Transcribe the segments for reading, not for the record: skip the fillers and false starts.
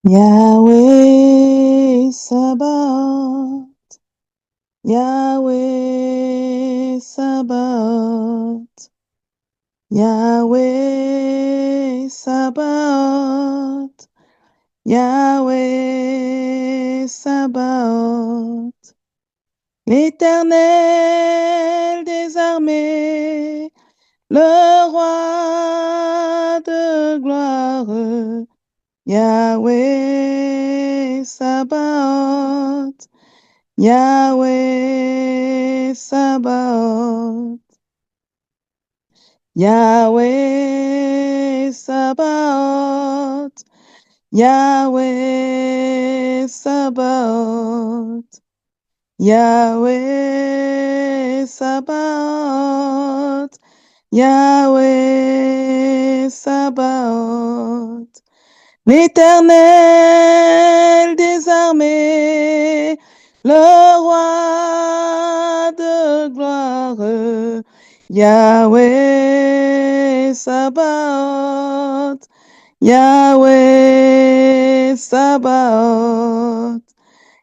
Yahweh Sabaoth, Yahweh Sabaoth, Yahweh Sabaoth, Yahweh Sabaoth, l'Éternel des armées, le roi de gloire, Yahweh Sabaoth, Yahweh Sabaoth, Yahweh Sabaoth, Yahweh Sabaoth, Yahweh Sabaoth, Yahweh Sabaoth, l'Éternel des armées, le roi de gloire, Yahweh Sabaoth, Yahweh Sabaoth,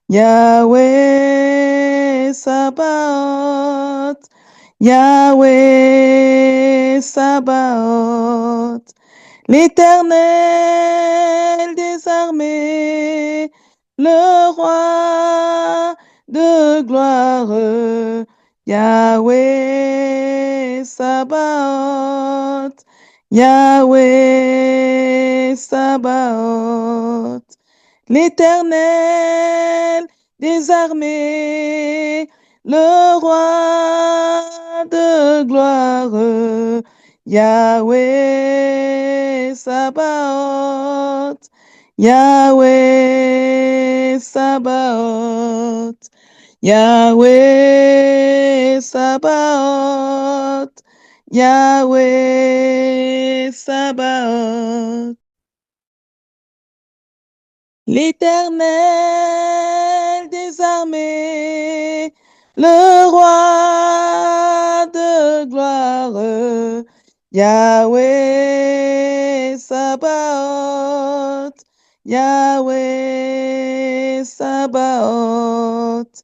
Yahweh Sabaoth, Yahweh Sabaoth, l'Éternel des armées, le roi de gloire, Yahweh Sabaoth, Yahweh Sabaoth, l'Éternel des armées, le roi de gloire, Yahweh Sabaoth, Yahweh Sabaoth, Yahweh Sabaoth, Yahweh Sabaoth, l'Éternel des armées, le roi de gloire, Yahweh Sabaoth, Yahweh Sabaoth,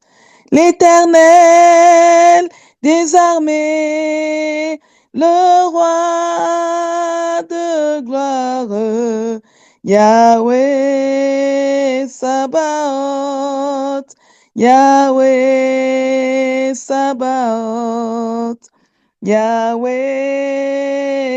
l'Éternel des armées, le roi de gloire, Yahweh Sabaoth, Yahweh Sabaoth, Yahweh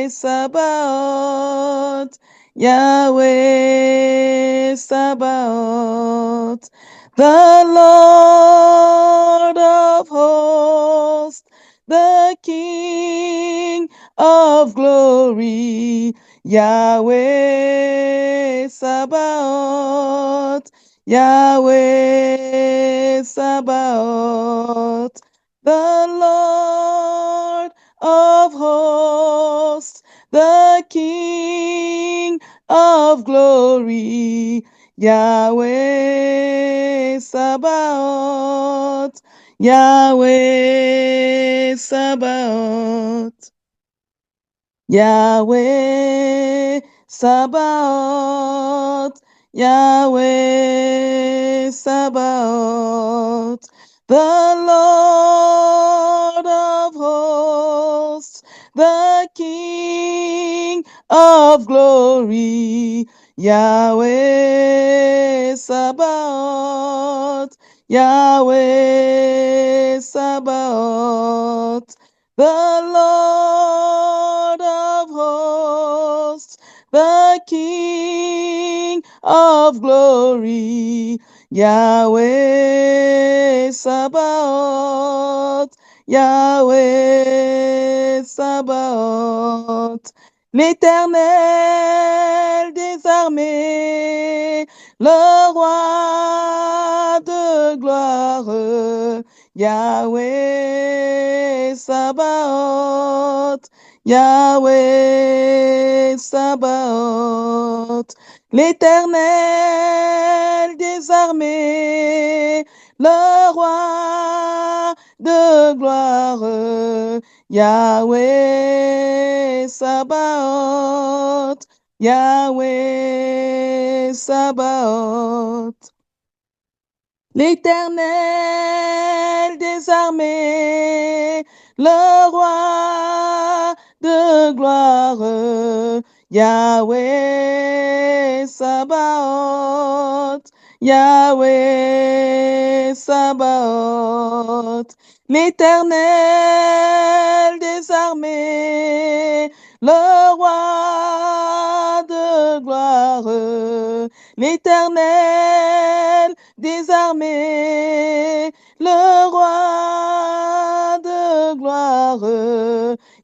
Sabaoth, Yahweh Sabaoth, the Lord of hosts, the King of glory, Yahweh Sabaoth, Yahweh Sabaoth, the Lord of hosts, the King of glory, Yahweh Sabaoth, Yahweh Sabaoth, Yahweh Sabaoth, Yahweh Sabaoth, the Lord of hosts, the King of glory, Yahweh Sabaoth, Yahweh Sabaoth, the Lord of hosts, the King of glory, Yahweh Sabaoth, Yahweh Sabaoth, l'Éternel des armées, le roi de gloire, Yahweh Sabaoth, Yahweh Sabaoth, L'Éternel des armées, le roi de gloire, Yahweh Sabaoth, Yahweh Sabaoth. L'Éternel des armées, le roi de gloire, Yahweh Sabaoth, Yahweh Sabaoth. L'Éternel des armées, le roi de gloire, l'Éternel des armées, le roi de gloire,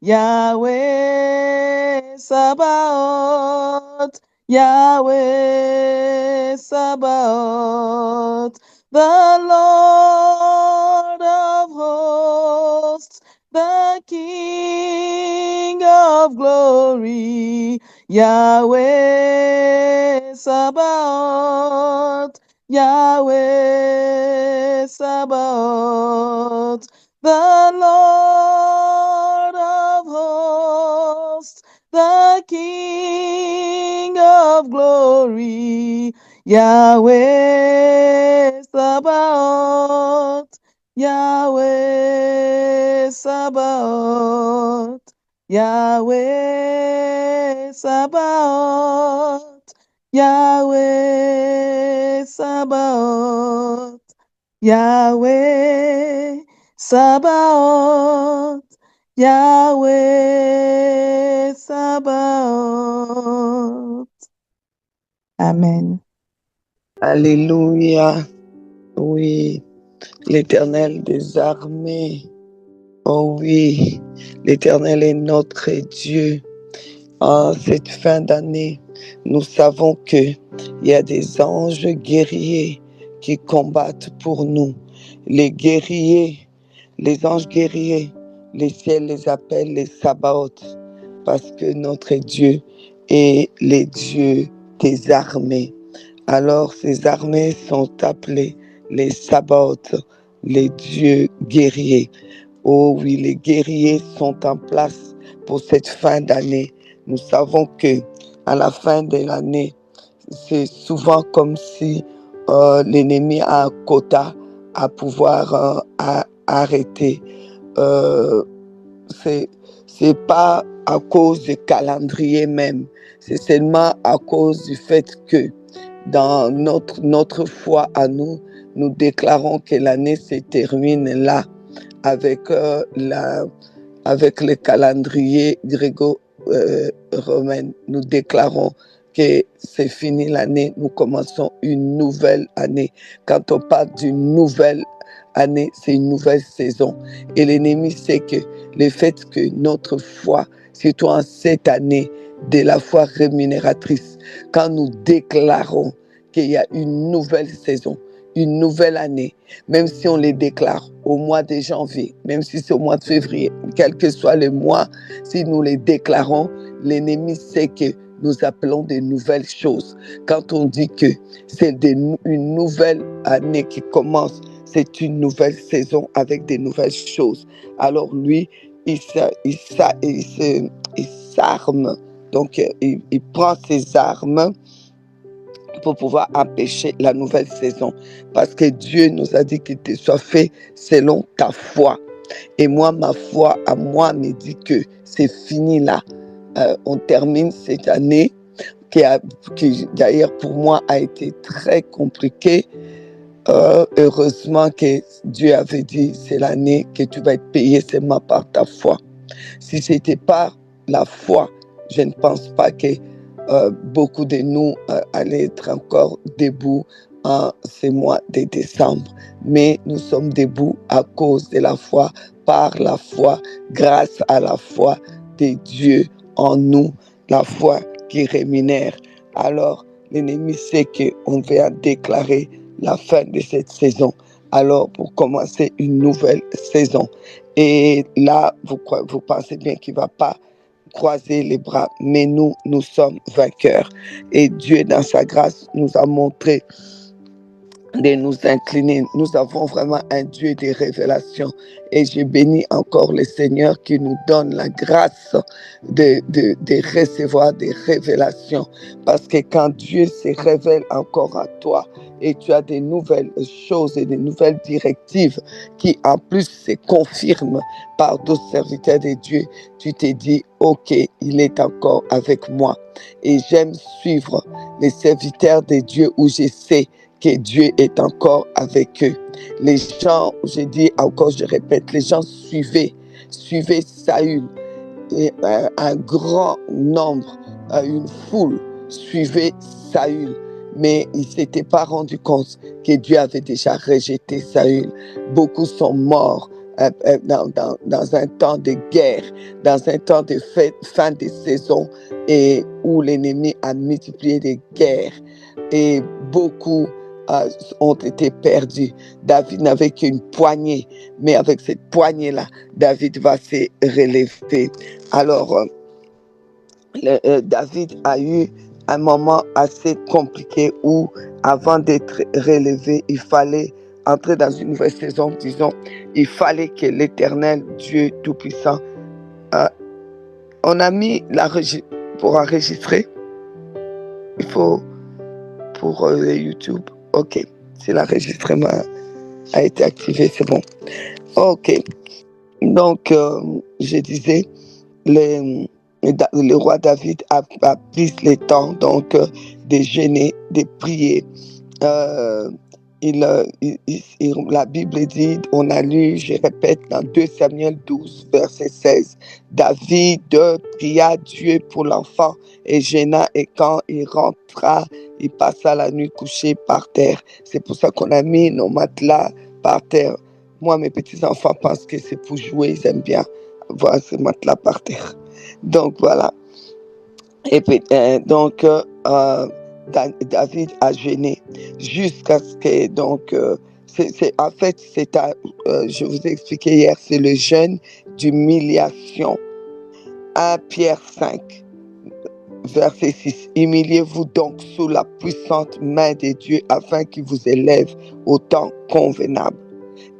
Yahweh Sabaoth, Yahweh Sabaoth, the Lord of hosts, the King of glory, Yahweh Sabaoth, Yahweh Sabaoth, the Lord of hosts, the King of glory, Yahweh Sabaoth, Yahweh Sabaoth, Yahweh Sabaoth, Yahweh Sabaoth, Yahweh Sabaoth, Yahweh Sabaoth. Amen. Alléluia. Oui, l'Éternel des armées. Oh oui, l'Éternel est notre Dieu. En cette fin d'année, nous savons qu'il y a des anges guerriers qui combattent pour nous. Les guerriers, les anges guerriers, les ciels les appellent les Sabaoth, parce que notre Dieu est le Dieu des armées. Alors ces armées sont appelées les Sabaoth, les dieux guerriers. Oh oui, les guerriers sont en place pour cette fin d'année. Nous savons que à la fin de l'année, c'est souvent comme si l'ennemi a un quota à pouvoir arrêter. C'est pas à cause du calendrier même, c'est seulement à cause du fait que dans notre foi à nous, nous déclarons que l'année se termine là avec avec le calendrier gréco-romain. Nous déclarons que c'est fini l'année, nous commençons une nouvelle année. Quand on parle d'une nouvelle année, c'est une nouvelle saison. Et l'ennemi sait que le fait que notre foi, surtout en cette année de la foi rémunératrice, quand nous déclarons qu'il y a une nouvelle saison, une nouvelle année, même si on les déclare au mois de janvier, même si c'est au mois de février, quel que soit le mois, si nous les déclarons, l'ennemi sait que nous appelons de nouvelles choses. Quand on dit que c'est une nouvelle année qui commence, c'est une nouvelle saison avec des nouvelles choses. Alors lui, il s'arme, donc il prend ses armes pour pouvoir empêcher la nouvelle saison. Parce que Dieu nous a dit qu'il te soit fait selon ta foi. Et moi, ma foi à moi me dit que c'est fini là. On termine cette année qui d'ailleurs pour moi a été très compliquée. Heureusement que Dieu avait dit c'est l'année que tu vas être payé seulement par ta foi. Si ce n'était pas la foi, je ne pense pas que beaucoup de nous allaient être encore debout en ce mois de décembre. Mais nous sommes debout à cause de la foi, par la foi, grâce à la foi de Dieu en nous, la foi qui rémunère. Alors, l'ennemi sait qu'on va déclarer la fin de cette saison. Alors, pour commencer une nouvelle saison. Et là, vous pensez bien qu'il ne va pas croiser les bras, mais nous sommes vainqueurs. Et Dieu, dans sa grâce, nous a montré de nous incliner. Nous avons vraiment un Dieu des révélations. Et je bénis encore le Seigneur qui nous donne la grâce de recevoir des révélations. Parce que quand Dieu se révèle encore à toi et tu as des nouvelles choses et des nouvelles directives qui en plus se confirment par d'autres serviteurs de Dieu, tu te dis, ok, il est encore avec moi. Et j'aime suivre les serviteurs de Dieu où je sais que Dieu est encore avec eux. Les gens, je dis encore, je répète, les gens suivaient Saül. Et un grand nombre, une foule suivait Saül. Mais ils ne s'étaient pas rendu compte que Dieu avait déjà rejeté Saül. Beaucoup sont morts dans un temps de guerre, dans un temps de fin de saison, et où l'ennemi a multiplié des guerres. Et beaucoup ont été perdus. David n'avait qu'une poignée, mais avec cette poignée-là, David va se relever. Alors, David a eu un moment assez compliqué où, avant d'être relevé, il fallait entrer dans une nouvelle saison, disons, il fallait que l'Éternel, Dieu Tout-Puissant, on a mis pour enregistrer, il faut pour YouTube. Ok, si l'enregistrement a été activé, c'est bon. Ok, donc je disais, le roi David a pris le temps donc de jeûner, de prier. La Bible dit, on a lu, je répète, dans 2 Samuel 12, verset 16, David pria Dieu pour l'enfant et jeûna, et quand il rentra, il passa la nuit couché par terre. C'est pour ça qu'on a mis nos matelas par terre. Moi, mes petits-enfants pensent que c'est pour jouer, ils aiment bien voir ces matelas par terre. Donc, voilà. Et puis, donc, David a jeûné jusqu'à ce que, donc, en fait, je vous ai expliqué hier, c'est le jeûne d'humiliation. 1 Pierre 5, verset 6. Humiliez-vous donc sous la puissante main de Dieu afin qu'il vous élève au temps convenable,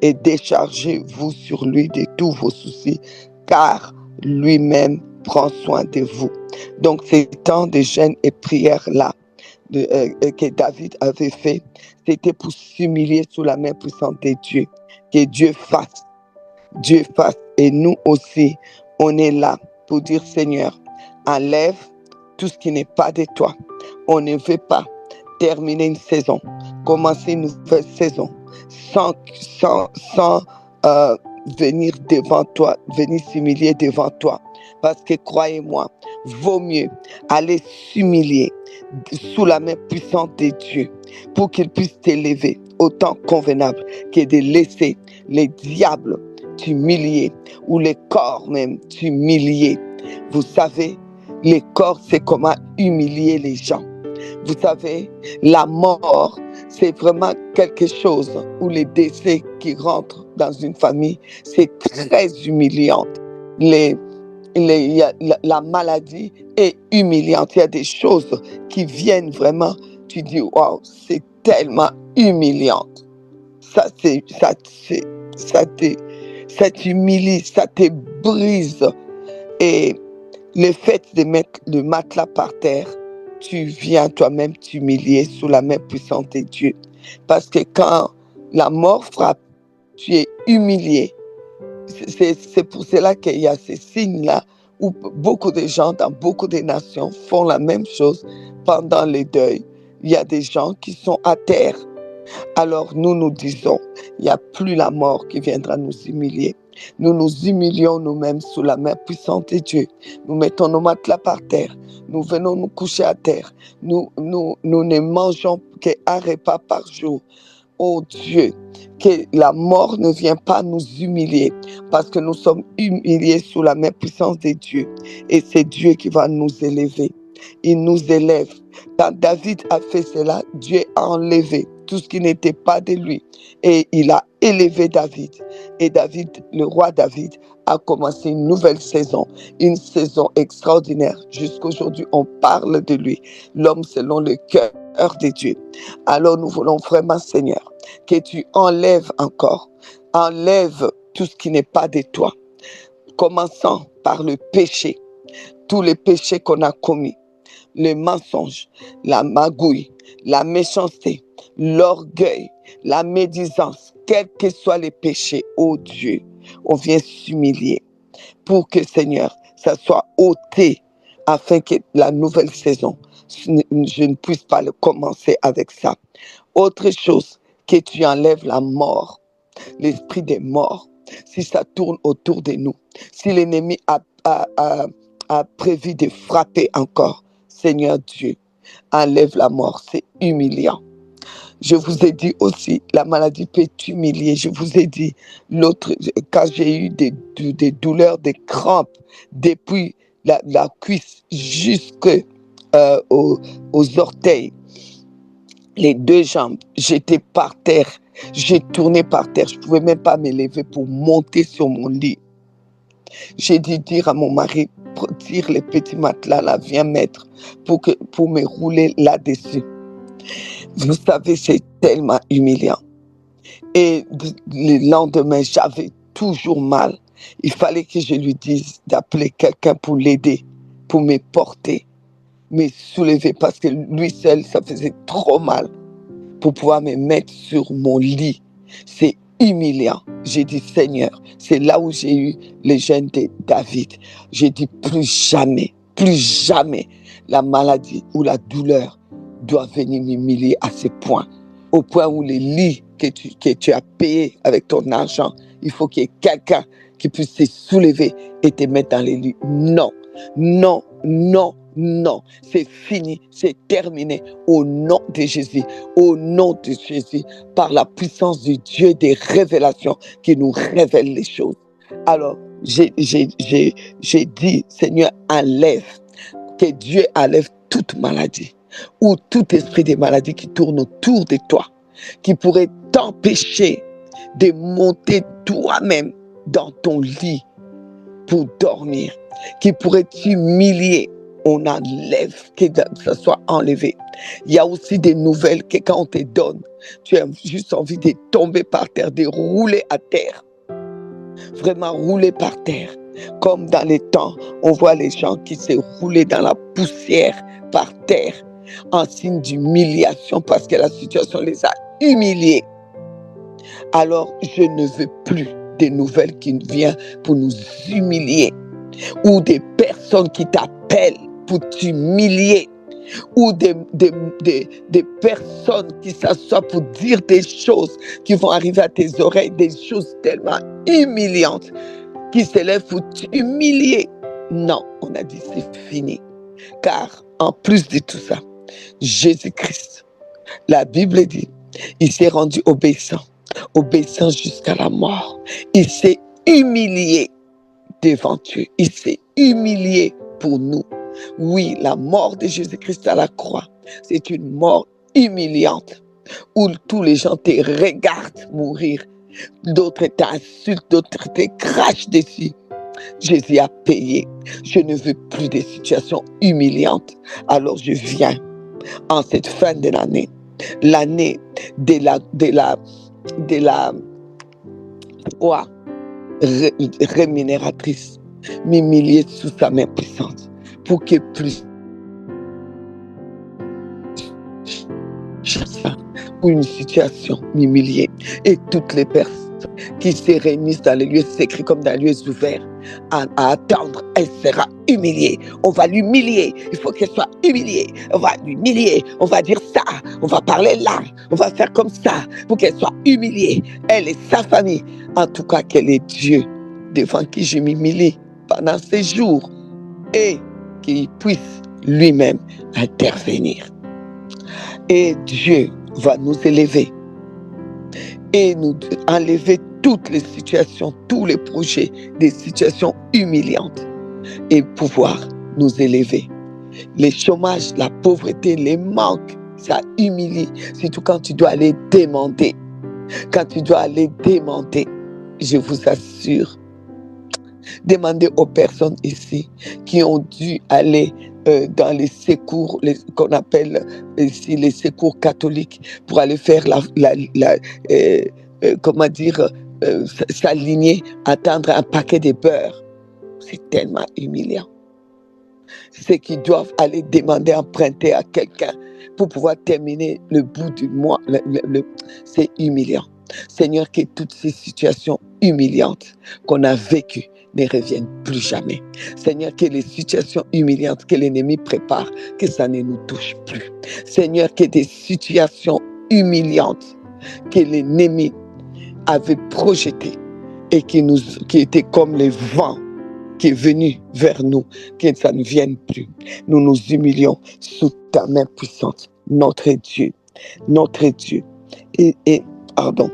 et déchargez-vous sur lui de tous vos soucis, car lui-même prend soin de vous. Donc, ces temps de jeûne et prière-là que David avait fait, c'était pour s'humilier sous la main puissante de Dieu. Que Dieu fasse. Et nous aussi, on est là pour dire, Seigneur, enlève tout ce qui n'est pas de toi. On ne veut pas terminer une saison, commencer une nouvelle saison sans venir devant toi, venir s'humilier devant toi. Parce que croyez-moi, vaut mieux aller s'humilier sous la main puissante de Dieu pour qu'il puisse t'élever au temps convenable que de laisser les diables t'humilier ou les corps même t'humilier. Vous savez, les corps, c'est comment humilier les gens. Vous savez, la mort, c'est vraiment quelque chose où les décès qui rentrent dans une famille, c'est très humiliant. La maladie est humiliante. Il y a des choses qui viennent vraiment, tu dis, waouh, c'est tellement humiliant. Ça t'humilie, ça te brise. Et le fait de mettre le matelas par terre, tu viens toi-même t'humilier sous la main puissante de Dieu. Parce que quand la mort frappe, tu es humilié. C'est pour cela qu'il y a ces signes-là où beaucoup de gens dans beaucoup de nations font la même chose pendant les deuils. Il y a des gens qui sont à terre. Alors nous disons, il n'y a plus la mort qui viendra nous humilier. Nous nous humilions nous-mêmes sous la main puissante de Dieu. Nous mettons nos matelas par terre. Nous venons nous coucher à terre. Nous ne mangeons qu'un repas par jour. Oh Dieu, que la mort ne vienne pas nous humilier, parce que nous sommes humiliés sous la main puissante de Dieu. Et c'est Dieu qui va nous élever. Il nous élève. Quand David a fait cela, Dieu a enlevé tout ce qui n'était pas de lui. Et il a élevé David. Et David, le roi David, a commencé une nouvelle saison, une saison extraordinaire. Jusqu'aujourd'hui, on parle de lui, l'homme selon le cœur de Dieu. Alors nous voulons vraiment, Seigneur, que tu enlèves tout ce qui n'est pas de toi, commençant par le péché, tous les péchés qu'on a commis, le mensonge, la magouille, la méchanceté, l'orgueil, la médisance, quels que soient les péchés, oh Dieu, on vient s'humilier pour que, Seigneur, ça soit ôté afin que la nouvelle saison, je ne puisse pas le commencer avec ça. Autre chose, que tu enlèves la mort, l'esprit des morts, si ça tourne autour de nous, si l'ennemi a prévu de frapper encore, Seigneur Dieu, enlève la mort, c'est humiliant. Je vous ai dit aussi, la maladie peut t'humilier. Je vous ai dit, quand j'ai eu des douleurs, des crampes, depuis la cuisse jusqu'aux orteils, les deux jambes, j'étais par terre, j'ai tourné par terre, je ne pouvais même pas me lever pour monter sur mon lit. J'ai dû dire à mon mari, tire les petits matelas là, viens mettre pour me rouler là-dessus. Vous savez, c'est tellement humiliant. Et le lendemain, j'avais toujours mal. Il fallait que je lui dise d'appeler quelqu'un pour l'aider, pour me porter, me soulever, parce que lui seul, ça faisait trop mal pour pouvoir me mettre sur mon lit. C'est humiliant. J'ai dit, Seigneur, c'est là où j'ai eu les gènes de David. J'ai dit, plus jamais la maladie ou la douleur doit venir m'humilier à ce point. Au point où les lits que tu as payés avec ton argent, il faut qu'il y ait quelqu'un qui puisse te soulever et te mettre dans les lits. Non, non, non, non. C'est fini, c'est terminé. Au nom de Jésus, au nom de Jésus, par la puissance du Dieu des révélations qui nous révèle les choses. Alors, j'ai dit, Seigneur, enlève, que Dieu enlève toute maladie ou tout esprit de maladie qui tourne autour de toi, qui pourrait t'empêcher de monter toi-même dans ton lit pour dormir, qui pourrait t'humilier. On enlève, que ça soit enlevé. Il y a aussi des nouvelles que quand on te donne, tu as juste envie de tomber par terre, de rouler à terre. Vraiment rouler par terre. Comme dans les temps, on voit les gens qui se roulaient dans la poussière par terre en signe d'humiliation parce que la situation les a humiliés. Alors, je ne veux plus des nouvelles qui viennent pour nous humilier ou des personnes qui t'appellent pour t'humilier ou des personnes qui s'assoient pour dire des choses qui vont arriver à tes oreilles, des choses tellement humiliantes qui s'élèvent pour t'humilier. Non, on a dit c'est fini. Car en plus de tout ça, Jésus-Christ, la Bible dit, il s'est rendu obéissant jusqu'à la mort. Il s'est humilié devant Dieu. Il s'est humilié pour nous. Oui, la mort de Jésus-Christ à la croix, c'est une mort humiliante où tous les gens te regardent mourir. D'autres t'insultent, d'autres te crachent dessus. Jésus a payé. Je ne veux plus de situations humiliantes. Alors je viens en cette fin de l'année de la foi rémunératrice, m'humilier sous sa main puissante pour que plus ou une situation m'humilier et toutes les personnes qui se réunissent dans les lieux secrets comme dans les lieux ouverts à attendre, elle sera humiliée. On va l'humilier. Il faut qu'elle soit humiliée. On va l'humilier. On va dire ça. On va parler là. On va faire comme ça pour qu'elle soit humiliée. Elle et sa famille. En tout cas, qu'elle est Dieu devant qui je m'humilie pendant ces jours et qu'il puisse lui-même intervenir. Et Dieu va nous élever et nous enlever toutes les situations, tous les projets, des situations humiliantes et pouvoir nous élever. Les chômages, la pauvreté, les manques, ça humilie. Surtout quand tu dois aller demander. Quand tu dois aller demander, je vous assure, Demandez aux personnes ici qui ont dû aller dans les secours, qu'on appelle ici les secours catholiques, pour aller faire comment dire, s'aligner, attendre un paquet de beurre. C'est tellement humiliant. Ceux qui doivent aller demander, emprunter à quelqu'un pour pouvoir terminer le bout du mois, c'est humiliant. Seigneur, que toutes ces situations humiliantes qu'on a vécues ne reviennent plus jamais. Seigneur, que les situations humiliantes que l'ennemi prépare, que ça ne nous touche plus. Seigneur, que des situations humiliantes que l'ennemi avait projetées et qui étaient comme les vents qui est venu vers nous, que ça ne vienne plus. Nous nous humilions sous ta main puissante, notre Dieu, notre Dieu. Et pardon,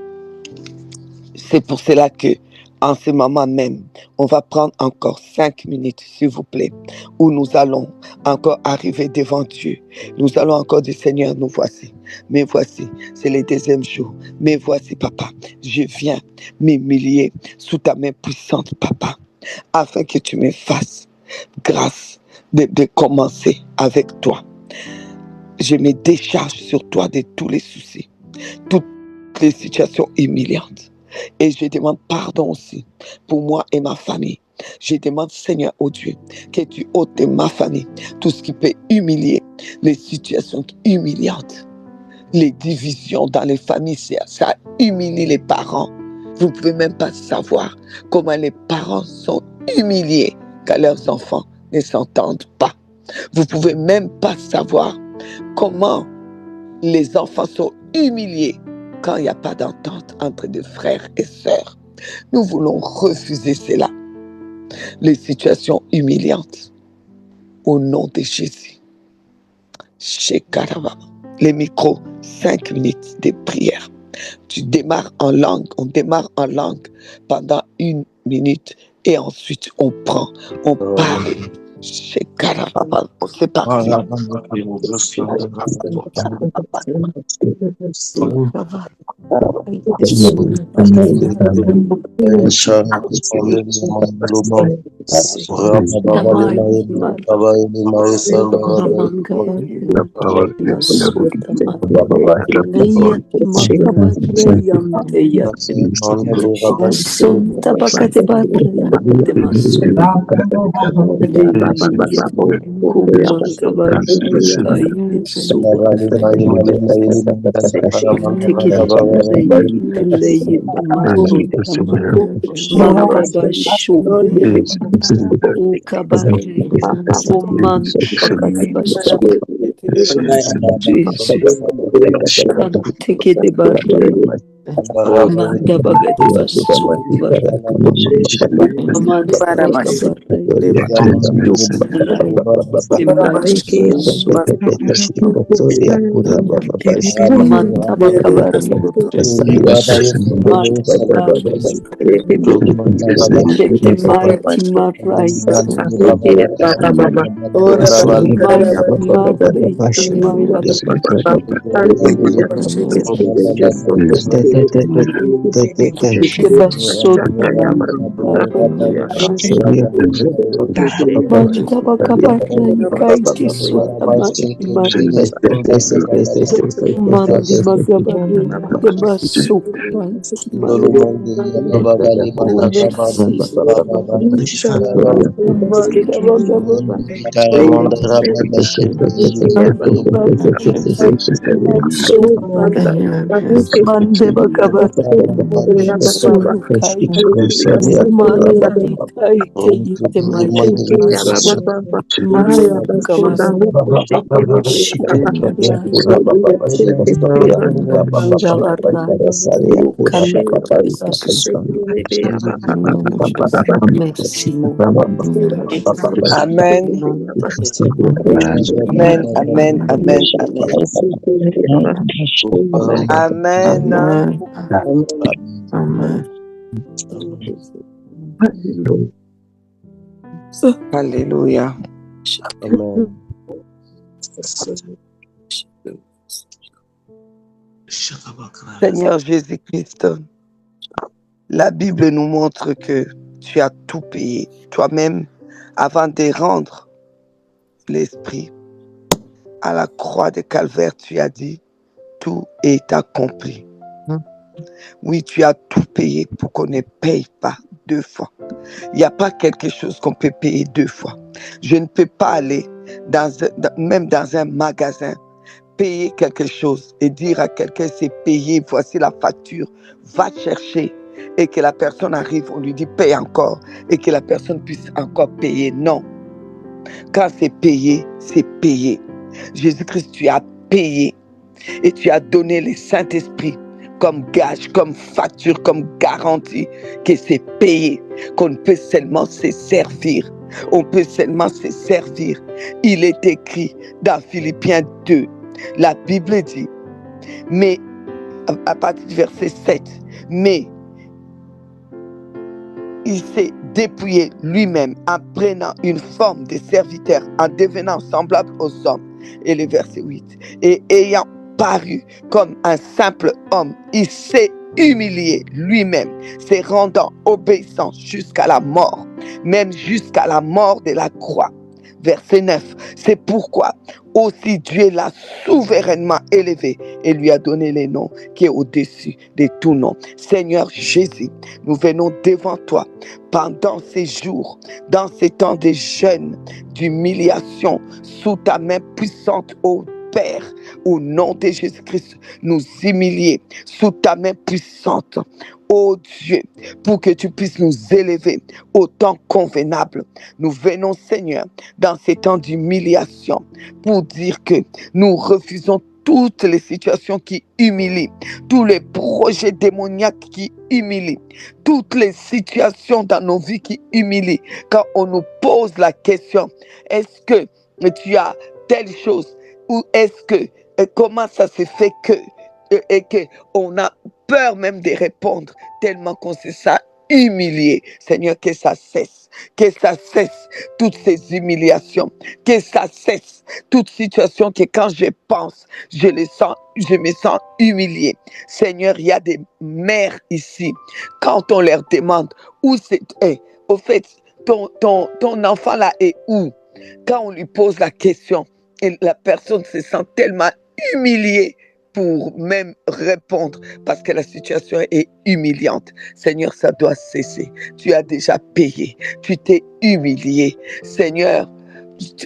c'est pour cela que en ce moment même, on va prendre encore 5 minutes, s'il vous plaît, où nous allons encore arriver devant Dieu. Nous allons encore dire, Seigneur, nous voici. Mais voici, c'est le deuxième jour. Mais voici, Papa, je viens m'humilier sous ta main puissante, Papa, afin que tu me fasses grâce de commencer avec toi. Je me décharge sur toi de tous les soucis, toutes les situations humiliantes. Et je demande pardon aussi pour moi et ma famille. Je demande, Seigneur, oh Dieu, que tu ôtes de ma famille tout ce qui peut humilier, les situations humiliantes, les divisions dans les familles, ça humilie les parents. Vous ne pouvez même pas savoir comment les parents sont humiliés quand leurs enfants ne s'entendent pas. Vous ne pouvez même pas savoir comment les enfants sont humiliés quand il n'y a pas d'entente entre des frères et sœurs. Nous voulons refuser cela. Les situations humiliantes. Au nom de Jésus. Shekarababa. Les micros, 5 minutes de prière. Tu démarres en langue, on démarre en langue pendant 1 minute et ensuite on prend, on parle. Shekarababa. C'est parti. Amen. Amen, amen, amen, amen. Amen. Amen. Alléluia. Amen. Seigneur Jésus-Christ, la Bible nous montre que tu as tout payé. Toi-même, avant de rendre l'Esprit à la croix de Calvaire, tu as dit, tout est accompli. Oui, tu as tout payé pour qu'on ne paye pas 2 fois. Il n'y a pas quelque chose qu'on peut payer 2 fois. Je ne peux pas aller, même dans un magasin, payer quelque chose et dire à quelqu'un c'est payé, voici la facture, va chercher, et que la personne arrive, on lui dit paye encore, et que la personne puisse encore payer. Non. Quand c'est payé, c'est payé. Jésus-Christ, tu as payé et tu as donné le Saint-Esprit comme gage, comme facture, comme garantie que c'est payé, qu'on peut seulement se servir. On peut seulement se servir. Il est écrit dans Philippiens 2, la Bible dit, mais à partir du verset 7, mais il s'est dépouillé lui-même en prenant une forme de serviteur, en devenant semblable aux hommes. Et le verset 8, et ayant paru comme un simple homme, il s'est humilié lui-même, se rendant obéissant jusqu'à la mort, même jusqu'à la mort de la croix. Verset 9, c'est pourquoi aussi Dieu l'a souverainement élevé et lui a donné le nom qui est au-dessus de tout nom. Seigneur Jésus, nous venons devant toi pendant ces jours, dans ces temps de jeûne, d'humiliation, sous ta main puissante, ô Père, au nom de Jésus-Christ, nous humilier sous ta main puissante, ô Dieu, pour que tu puisses nous élever au temps convenable. Nous venons, Seigneur, dans ces temps d'humiliation, pour dire que nous refusons toutes les situations qui humilient, tous les projets démoniaques qui humilient, toutes les situations dans nos vies qui humilient. Quand on nous pose la question, est-ce que tu as telle chose, ou est-ce que, comment ça se fait que, et qu'on a peur même de répondre, tellement qu'on se sent humilié. Seigneur, que ça cesse toutes ces humiliations, que ça cesse toute situation que quand je pense, je me sens humilié. Seigneur, il y a des mères ici, quand on leur demande où c'est, au fait, ton enfant là est où? Quand on lui pose la question, et la personne se sent tellement humiliée pour même répondre, parce que la situation est humiliante. Seigneur, ça doit cesser. Tu as déjà payé. Tu t'es humilié. Seigneur,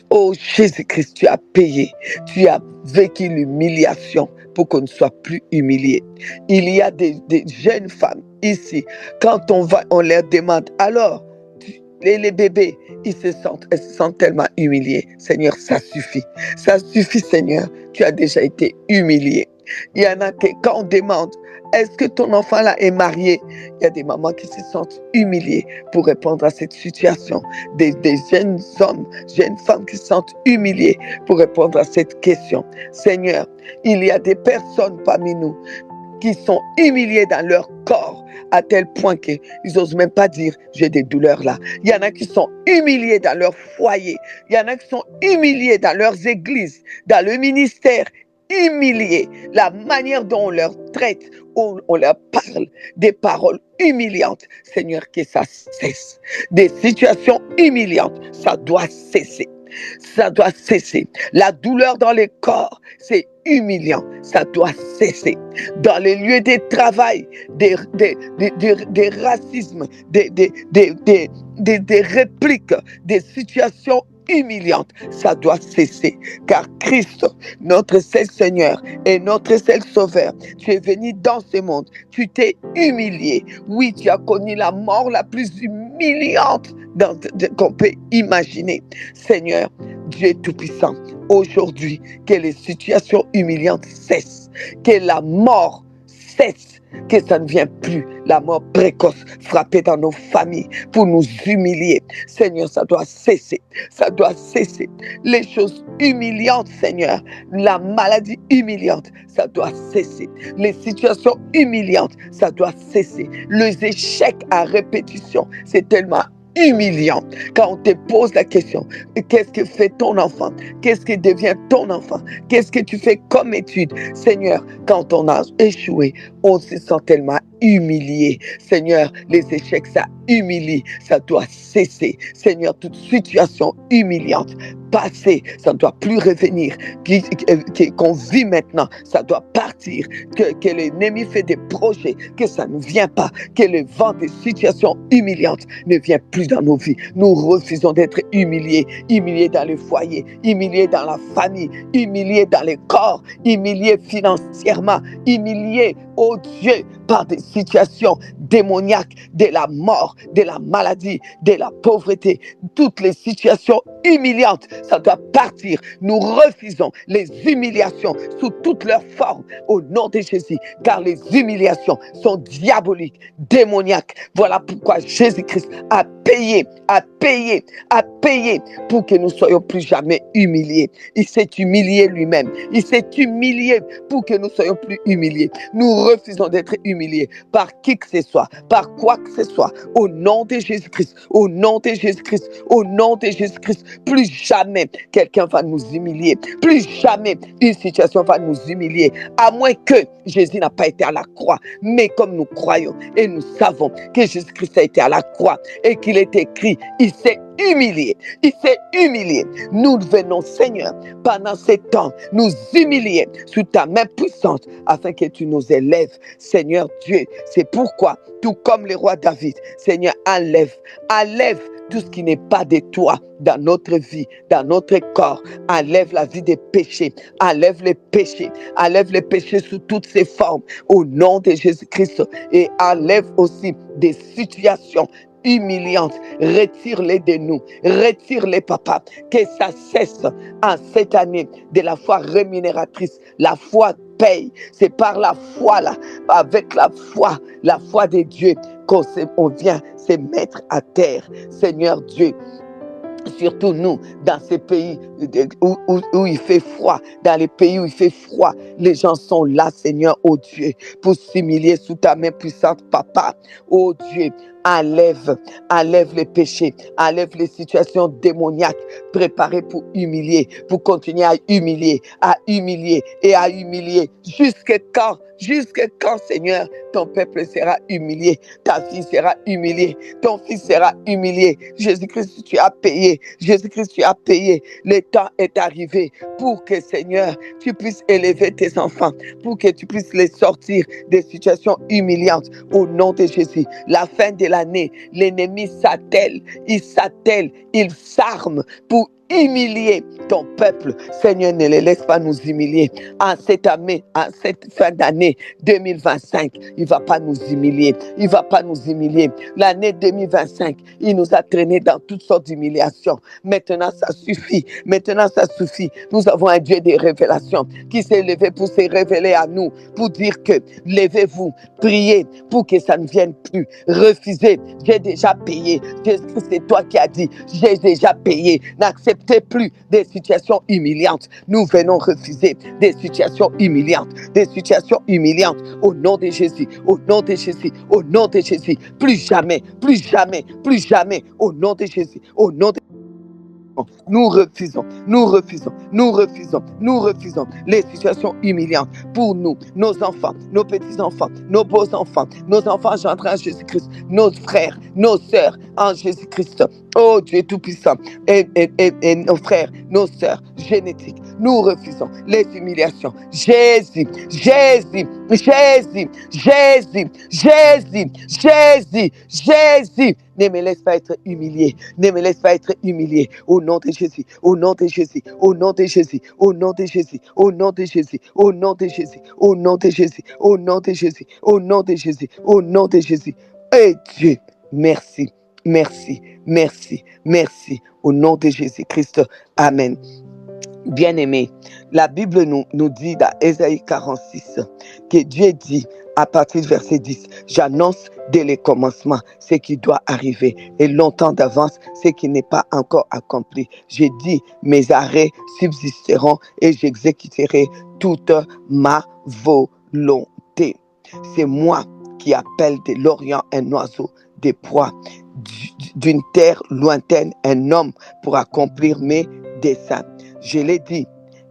oh Jésus-Christ, tu as payé. Tu as vécu l'humiliation pour qu'on ne soit plus humilié. Il y a des jeunes femmes ici, quand on leur demande, alors, les bébés, elles se sentent tellement humiliées. Seigneur, ça suffit. Ça suffit, Seigneur. Tu as déjà été humilié. Il y en a que quand on demande, est-ce que ton enfant là est marié? Il y a des mamans qui se sentent humiliées pour répondre à cette situation. Des jeunes hommes, jeunes femmes qui se sentent humiliées pour répondre à cette question. Seigneur, il y a des personnes parmi nous qui sont humiliés dans leur corps à tel point qu'ils n'osent même pas dire j'ai des douleurs là. Il y en a qui sont humiliés dans leur foyer. Il y en a qui sont humiliés dans leurs églises, dans le ministère. Humiliés, la manière dont on leur traite, on leur parle, des paroles humiliantes. Seigneur, que ça cesse. Des situations humiliantes, ça doit cesser. Ça doit cesser. La douleur dans les corps, c'est humiliant. Ça doit cesser. Dans les lieux de travail, des racismes, des répliques, des situations humiliante, ça doit cesser, car Christ, notre seul Seigneur et notre seul Sauveur, tu es venu dans ce monde, tu t'es humilié, oui, tu as connu la mort la plus humiliante qu'on peut imaginer. Seigneur, Dieu Tout-Puissant, aujourd'hui, que les situations humiliantes cessent, que la mort cesse, que ça ne vient plus, la mort précoce frapper dans nos familles pour nous humilier. Seigneur, ça doit cesser, ça doit cesser. Les choses humiliantes, Seigneur, la maladie humiliante, ça doit cesser. Les situations humiliantes, ça doit cesser. Les échecs à répétition, c'est tellement humiliant. Quand on te pose la question, qu'est-ce que fait ton enfant? Qu'est-ce que devient ton enfant? Qu'est-ce que tu fais comme étude? Seigneur, quand on a échoué, on se sent tellement humilié. Seigneur, les échecs, ça humilie, ça doit cesser. Seigneur, toute situation humiliante, passée, ça ne doit plus revenir. Qu'on vit maintenant, ça doit partir. Que l'ennemi fait des projets, que ça ne vient pas. Que le vent des situations humiliantes ne vient plus dans nos vies. Nous refusons d'être humiliés. Humiliés dans le foyer, humiliés dans la famille, humiliés dans les corps, humiliés financièrement, humiliés, oh Dieu, par des situations démoniaques, de la mort, de la maladie, de la pauvreté, toutes les situations humiliantes, ça doit partir. Nous refusons les humiliations sous toutes leurs formes au nom de Jésus, car les humiliations sont diaboliques, démoniaques. Voilà pourquoi Jésus-Christ a payé pour que nous ne soyons plus jamais humiliés. Il s'est humilié lui-même. Il s'est humilié pour que nous ne soyons plus humiliés. Nous refusons d'être humiliés par qui que ce soit, par quoi que ce soit. Au nom de Jésus-Christ, au nom de Jésus-Christ, au nom de Jésus-Christ, plus jamais quelqu'un va nous humilier. Plus jamais une situation va nous humilier. À moins que Jésus n'a pas été à la croix. Mais comme nous croyons et nous savons que Jésus-Christ a été à la croix et qu'il est écrit, il s'est humilié. Il s'est humilié. Nous venons, Seigneur, pendant ces temps, nous humilier sous ta main puissante afin que tu nous élèves, Seigneur Dieu. C'est pourquoi, tout comme le roi David, Seigneur, enlève tout ce qui n'est pas de toi dans notre vie, dans notre corps. Enlève la vie des péchés, enlève les péchés sous toutes ses formes, au nom de Jésus-Christ. Et enlève aussi des situations humiliantes, retire-les de nous, retire-les, papa, que ça cesse en cette année de la foi rémunératrice. La foi paye, c'est par la foi là, avec la foi de Dieu qu'on vient se mettre à terre. Seigneur Dieu, surtout nous, dans ces pays où il fait froid, dans les pays où il fait froid, les gens sont là, Seigneur, oh Dieu, pour s'humilier sous ta main puissante, papa. Oh Dieu, enlève les péchés, enlève les situations démoniaques préparées pour humilier, pour continuer à humilier et à humilier. Jusque quand, Seigneur, ton peuple sera humilié, ta fille sera humiliée, ton fils sera humilié. Jésus-Christ, tu as payé. Jésus-Christ, tu as payé. Le temps est arrivé pour que, Seigneur, tu puisses élever tes enfants, pour que tu puisses les sortir des situations humiliantes au nom de Jésus. La fin de l'année, l'ennemi s'attelle, il s'arme pour humilier ton peuple. Seigneur, ne les laisse pas nous humilier. En cette fin d'année 2025, il ne va pas nous humilier. L'année 2025, il nous a traînés dans toutes sortes d'humiliations. Maintenant, ça suffit. Nous avons un Dieu des révélations qui s'est levé pour se révéler à nous, pour dire que levez-vous, priez pour que ça ne vienne plus. Refusez, j'ai déjà payé. C'est toi qui as dit, j'ai déjà payé. N'acceptez plus des situations humiliantes. Nous venons refuser des situations humiliantes au nom de Jésus, plus jamais, au nom de Jésus, Nous refusons les situations humiliantes pour nous, nos enfants, nos petits-enfants, nos beaux-enfants, nos enfants engendrés en Jésus-Christ, nos frères, nos sœurs en Jésus-Christ. Oh Dieu Tout-Puissant, et nos frères, nos sœurs génétiques, nous refusons les humiliations. Jésus, ne me laisse pas être humilié. Au nom de Jésus. Et Dieu, merci. Au nom de Jésus-Christ. Amen. Bien-aimés, la Bible nous dit dans Ésaïe 46 que Dieu dit à partir du verset 10, j'annonce dès le commencement ce qui doit arriver et longtemps d'avance ce qui n'est pas encore accompli. J'ai dit, mes arrêts subsisteront et j'exécuterai toute ma volonté. C'est moi qui appelle de l'Orient un oiseau de proie, d'une terre lointaine un homme pour accomplir mes desseins. Je l'ai dit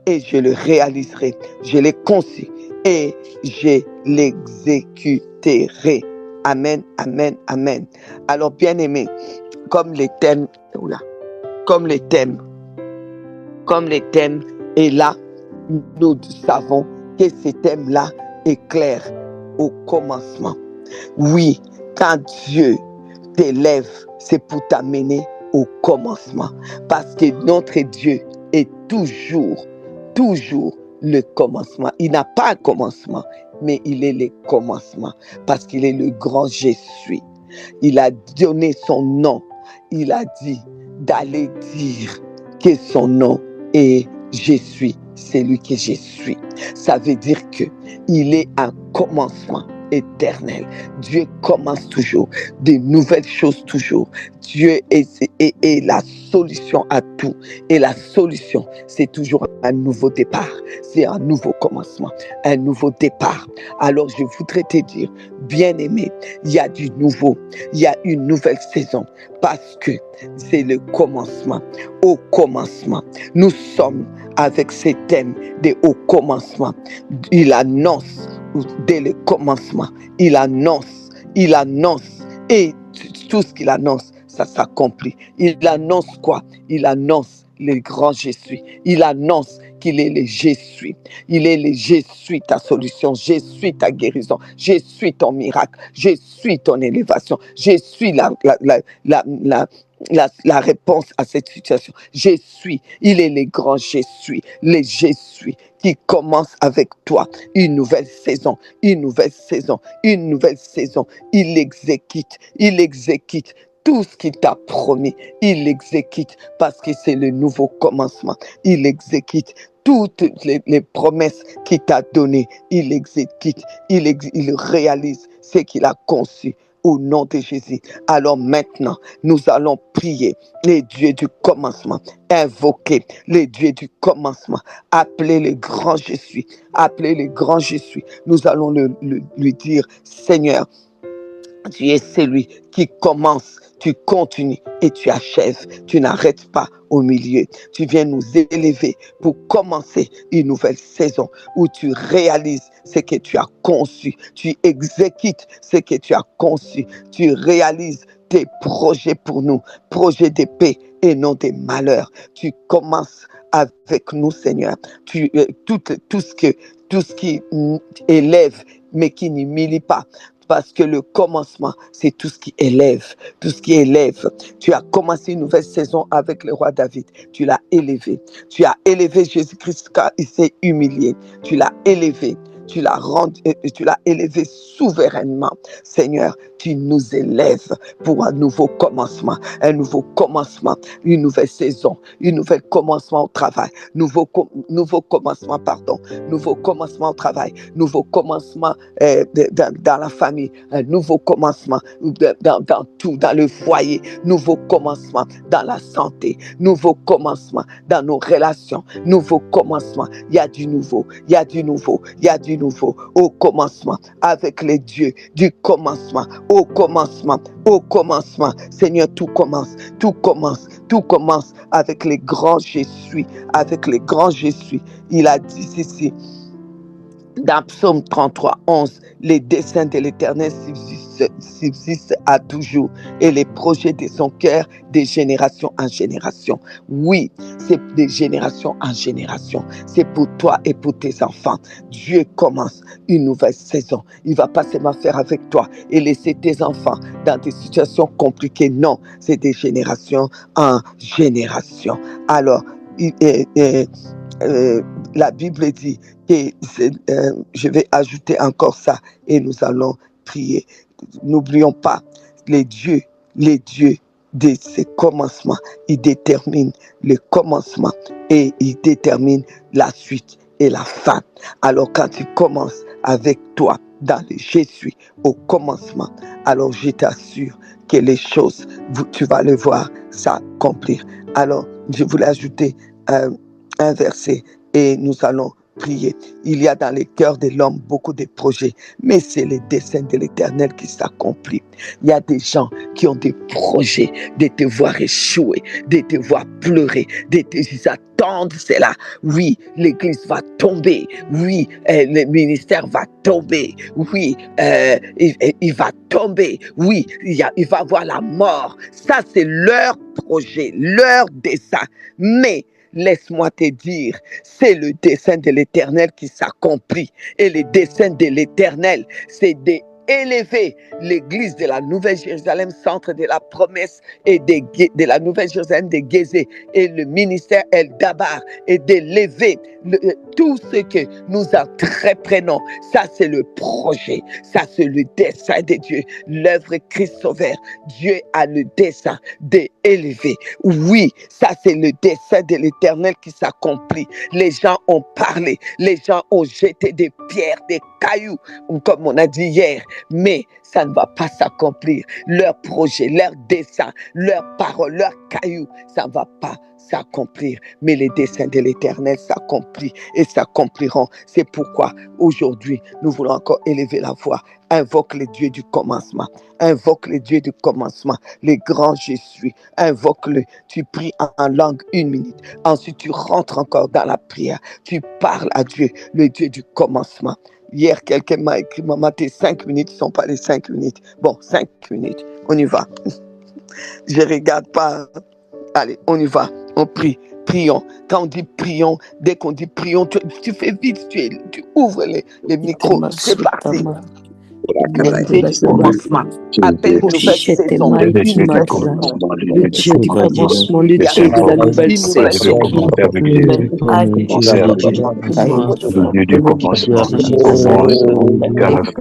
et je le réaliserai. Je l'ai conçu et je l'exécuterai. Amen, amen, amen. Alors, bien-aimés, comme les thèmes, et là, nous savons que ces thèmes-là est clair au commencement. Oui, quand Dieu t'élève, c'est pour t'amener au commencement. Parce que notre Dieu est toujours le commencement. Il n'a pas un commencement, mais il est le commencement. Parce qu'il est le grand je suis. Il a donné son nom. Il a dit d'aller dire que son nom est je suis, c'est lui que je suis. Ça veut dire qu'il est un commencement éternel. Dieu commence toujours, de nouvelles choses toujours. Dieu est la solution à tout. Et la solution, c'est toujours un nouveau départ. C'est un nouveau commencement, un nouveau départ. Alors je voudrais te dire, bien-aimé, il y a du nouveau, il y a une nouvelle saison parce que c'est le commencement. Au commencement, nous sommes avec ces thèmes de au commencement. Il annonce dès le commencement, il annonce et tout ce qu'il annonce, ça s'accomplit. Il annonce quoi? Il annonce le grand je suis. Il annonce qu'il est le je suis. Il est le je suis ta solution, je suis ta guérison, je suis ton miracle, je suis ton élévation, je suis la réponse à cette situation. Je suis, il est le grand je suis, le je suis qui commence avec toi une nouvelle saison, une nouvelle saison, une nouvelle saison. Il exécute tout ce qu'il t'a promis. Il l'exécute parce que c'est le nouveau commencement. Il exécute toutes les promesses qu'il t'a données. Il exécute, il réalise ce qu'il a conçu. Au nom de Jésus. Alors maintenant, nous allons prier les dieux du commencement, invoquer les dieux du commencement, appeler le grand je suis, appeler le grand je suis. Nous allons lui dire, Seigneur, tu es celui qui commence, tu continues et tu achèves. Tu n'arrêtes pas au milieu. Tu viens nous élever pour commencer une nouvelle saison où tu réalises ce que tu as conçu. Tu exécutes ce que tu as conçu. Tu réalises tes projets pour nous, projets de paix et non de malheur. Tu commences avec nous, Seigneur. Tout ce qui élève mais qui n'humilie pas. Parce que le commencement, c'est tout ce qui élève, tout ce qui élève. Tu as commencé une nouvelle saison avec le roi David. Tu l'as élevé. Tu as élevé Jésus-Christ car il s'est humilié. Tu l'as élevé. Tu l'as élevé souverainement. Seigneur, tu nous élèves pour un nouveau commencement, une nouvelle saison, un nouveau commencement au travail, nouveau commencement au travail, nouveau commencement dans la famille, un nouveau commencement dans tout, dans le foyer, nouveau commencement dans la santé, nouveau commencement dans nos relations, nouveau commencement. Il y a du nouveau, au commencement avec les dieux du commencement, au commencement. Seigneur, tout commence avec les grands je suis, Il a dit ceci dans Psaume 33, 11, les desseins de l'Éternel subsistent à toujours et les projets de son cœur de génération en génération. Oui, c'est de génération en génération. C'est pour toi et pour tes enfants. Dieu commence une nouvelle saison. Il ne va pas seulement faire avec toi et laisser tes enfants dans des situations compliquées. Non, c'est de génération en génération. Alors, la Bible dit que je vais ajouter encore ça et nous allons prier. N'oublions pas les dieux de ces commencements. Ils déterminent le commencement et ils déterminent la suite et la fin. Alors quand tu commences avec toi dans le je suis au commencement, alors je t'assure que les choses, tu vas les voir s'accomplir. Alors je voulais ajouter un verset et nous allons prier. Il y a dans les cœurs de l'homme beaucoup de projets, mais c'est le dessein de l'Éternel qui s'accomplit. Il y a des gens qui ont des projets de te voir échouer, de te voir pleurer, ils attendent cela. Oui, l'église va tomber. Oui, le ministère va tomber. Oui, il va tomber. Oui, il va avoir la mort. Ça, c'est leur projet, leur dessein. Mais laisse-moi te dire, c'est le dessein de l'Éternel qui s'accomplit. Et le dessein de l'Éternel, c'est d'élever l'église de la Nouvelle Jérusalem, centre de la promesse, et de la Nouvelle Jérusalem de Gézé, et le ministère El Dabar, et d'élever tout ce que nous entreprenons. Ça, c'est le projet. Ça, c'est le dessein de Dieu. L'œuvre Christ Sauveur. Dieu a le dessein d'élever. Oui, ça, c'est le dessein de l'Éternel qui s'accomplit. Les gens ont parlé. Les gens ont jeté des pierres, des cailloux, comme on a dit hier. Mais ça ne va pas s'accomplir. Leur projet, leur dessein, leurs paroles, leurs cailloux, ça ne va pas s'accomplir. Mais les desseins de l'Éternel s'accomplissent et s'accompliront. C'est pourquoi aujourd'hui, nous voulons encore élever la voix. Invoque le Dieu du commencement. Invoque le Dieu du commencement. Le grand je suis. Invoque-le. Tu pries en langue 1 minute. Ensuite, tu rentres encore dans la prière. Tu parles à Dieu, le Dieu du commencement. Hier, quelqu'un m'a écrit, maman, tes 5 minutes ne sont pas les 5 minutes. Bon, 5 minutes. On y va. Je ne regarde pas. Allez, on y va. On prie. Prions. Quand on dit prions, dès qu'on dit prions, tu fais vite, tu ouvres les micros. C'est parti. Le commencement. Appelle une nouvelle saison. Le Dieu du commencement, le Dieu de la nouvelle saison. Le Dieu du commencement, jusqu'à la fin.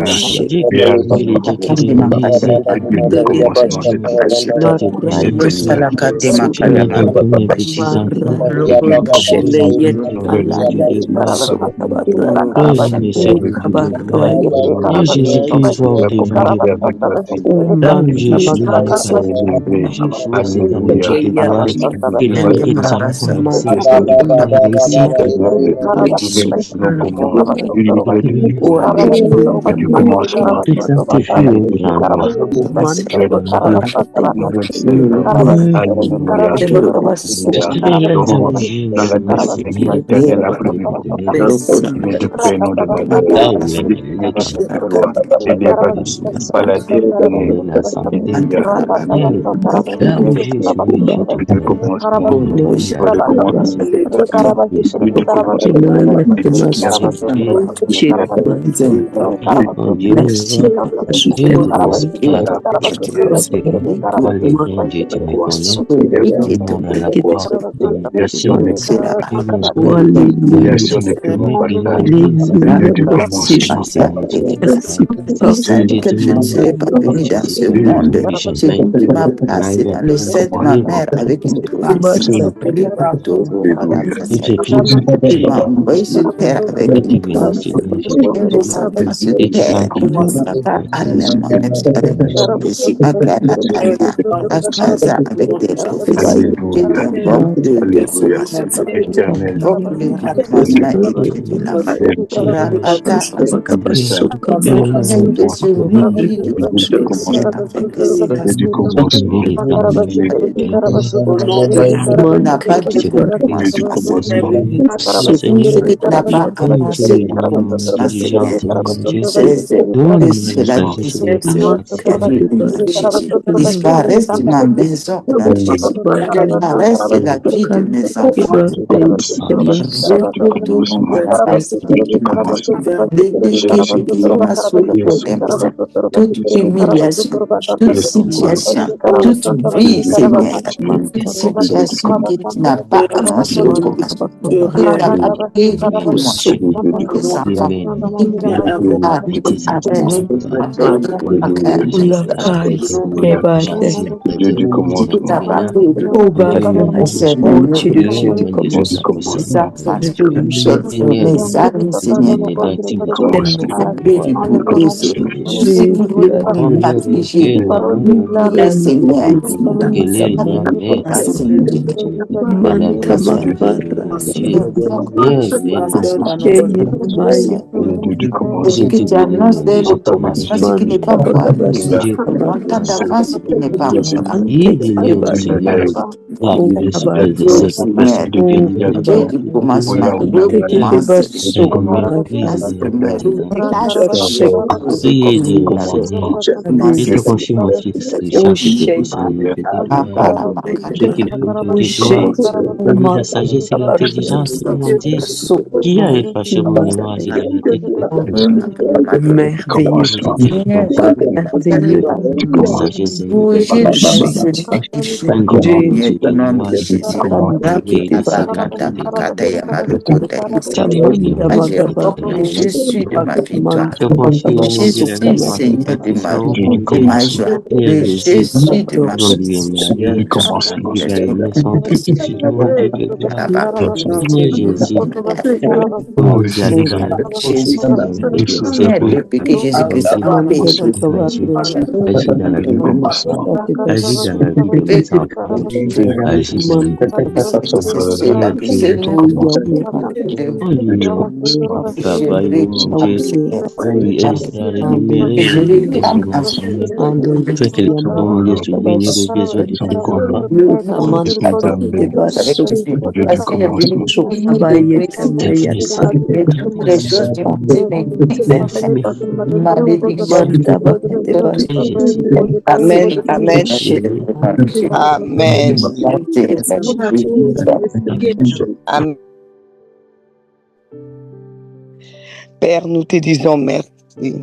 Que je ne serais pas venu dans ce monde. C'est vous qui m'as placé dans le sein de ma mère avec une grâce plus partout. Tu m'as envoyé sur terre avec une grâce. Une descendance sur terre. Si ma mère Nathalia, à casa avec des prophéties, j'ai t'invoque de formation. J'invoque le remplacement et de la n'a pas de commencement. Ce qui n'a pas avancé disparaissent de ma maison, disparaissent de la vie de mes enfants. Toute humiliation, toute situation, toute vie, Seigneur, toute situation qui n'a pas avancé au commencement, qui n'a pas prévu pour moi, les enfants C'est pour la Jésus. Le Seigneur, c'est pas la Seigneur. Manta Mafara, Ce que tu annonces dès le commencement, ce qui n'est pas encore arrivé. Longtemps d'avance, ce qui n'est pas encore arrivé. Dieu du commencement, recommence la première. La sagesse et l'intelligence, mon Dieu, qui a effacé mon mémoire et la vérité. merveilleux, merveilleux, La sagesse et Je suis de ma victoire. Je suis Seigneur de ma vie, de ma joie. Je suis de ma Jésus, depuis que Jésus-Christ a péché, Amen, amen, amen, amen. Père, nous te disons merci.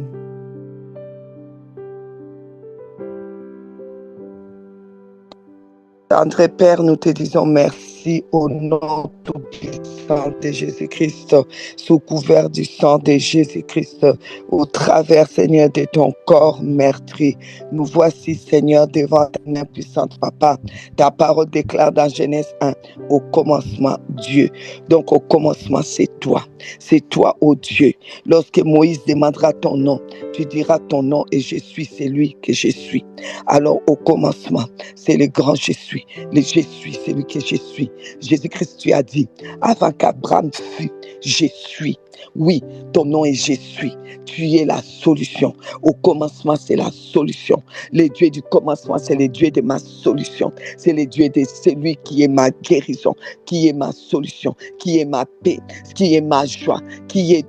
André Père, nous te disons merci au nom tout-puissant de Jésus-Christ, sous couvert du sang de Jésus-Christ, au travers, Seigneur, de ton corps meurtri. Nous voici, Seigneur, devant ta impuissante Papa. Ta parole déclare dans Genèse 1, au commencement, Dieu. Donc, au commencement, c'est toi. C'est toi, ô Dieu. Lorsque Moïse demandera ton nom, tu diras ton nom et je suis celui que je suis. Alors, au commencement, c'est le grand je suis. Le je suis, celui que je suis. Jésus-Christ, tu as dit, avant qu'Abraham fût, je suis. Oui, ton nom est je suis. Tu es la solution. Au commencement, c'est la solution. Le Dieu du commencement, c'est le Dieu de ma solution. C'est le Dieu de celui qui est ma guérison, qui est ma solution, qui est ma paix, qui est ma joie, qui est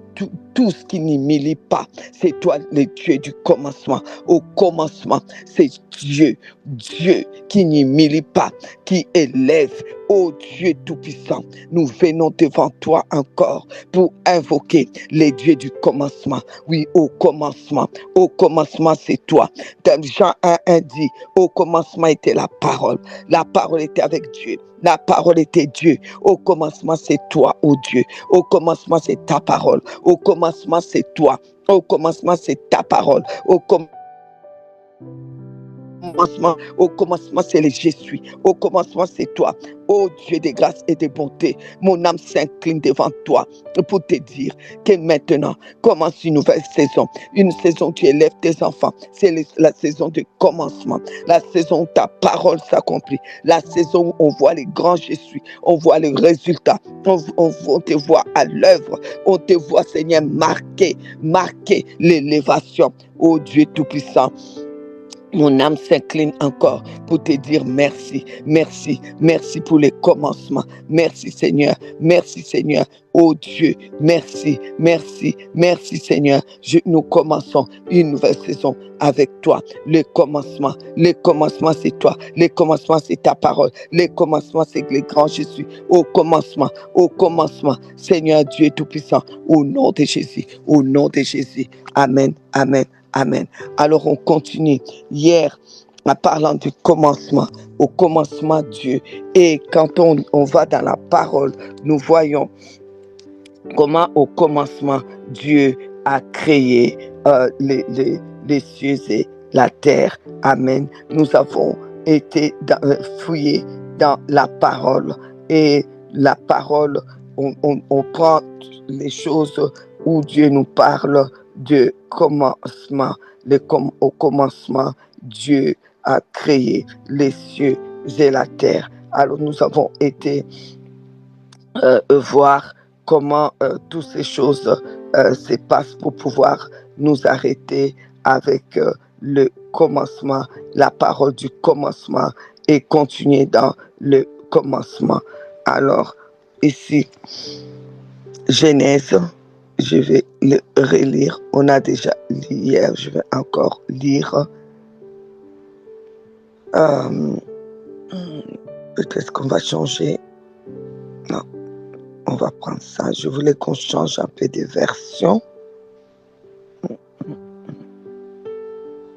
tout ce qui n'humilie pas. C'est toi le Dieu du commencement. Au commencement, c'est Dieu qui n'humilie pas, qui élève. Ô Dieu Tout-Puissant, nous venons devant toi encore pour invoquer les dieux du commencement. Oui, au commencement c'est toi. Dans Jean 1 dit, au commencement était la parole était avec Dieu. La parole était Dieu. Au commencement, c'est toi, ô Dieu. Au commencement, c'est ta parole. Au commencement, c'est toi. Au commencement, c'est ta parole. Au commencement, c'est le je suis. Au commencement, c'est toi. Ô Dieu de grâce et de bonté, mon âme s'incline devant toi pour te dire que maintenant commence une nouvelle saison. Une saison où tu élèves tes enfants. C'est la saison de commencement. La saison où ta parole s'accomplit. La saison où on voit les grands je suis. On voit les résultats. On te voit à l'œuvre. On te voit, Seigneur, marquer l'élévation. Ô Dieu Tout-Puissant, mon âme s'incline encore pour te dire merci, merci, merci pour les commencements. Merci Seigneur, oh Dieu, merci, merci, merci Seigneur. Nous commençons une nouvelle saison avec toi. Le commencement c'est toi. Le commencement c'est ta parole. Le commencement c'est le grand Jésus. Au commencement, Seigneur Dieu Tout-Puissant, au nom de Jésus, Amen, amen. Amen. Alors on continue. Hier, en parlant du commencement, au commencement Dieu. Et quand on va dans la parole, nous voyons comment au commencement Dieu a créé les cieux et la terre. Amen. Nous avons été fouillés dans la parole. Et la parole, on prend les choses où Dieu nous parle de commencement. Au commencement, Dieu a créé les cieux et la terre. Alors nous avons été voir comment toutes ces choses se passent pour pouvoir nous arrêter avec le commencement, la parole du commencement et continuer dans le commencement. Alors, ici, Genèse, je vais le relire. On a déjà lu hier, je vais encore lire. Peut-être qu'on va changer. Non, on va prendre ça. Je voulais qu'on change un peu de version.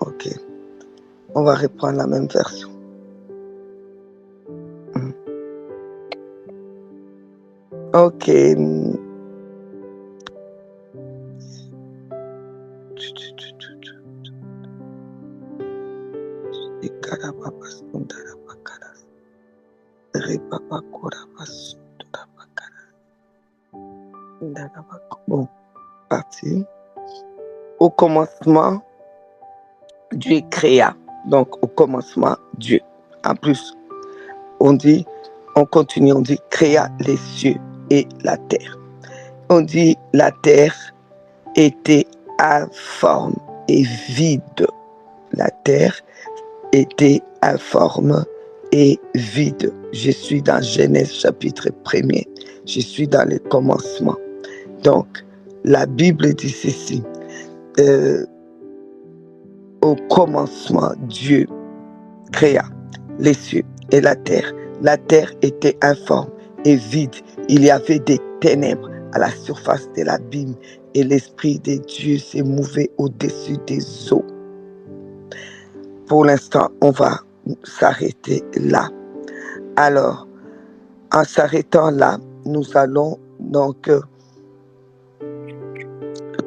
Ok. On va reprendre la même version. Ok. Bon, parti. Au commencement, Dieu créa. Donc, au commencement, Dieu. En plus, on continue, on dit créa les cieux et la terre. On dit la terre était informe et vide. La terre était informe et vide. Je suis dans Genèse chapitre 1er. Je suis dans le commencement. Donc, la Bible dit ceci. Au commencement, Dieu créa les cieux et la terre. La terre était informe et vide. Il y avait des ténèbres à la surface de l'abîme et l'Esprit de Dieu s'est mouvé au-dessus des eaux. Pour l'instant, on va s'arrêter là. Alors, en s'arrêtant là, nous allons donc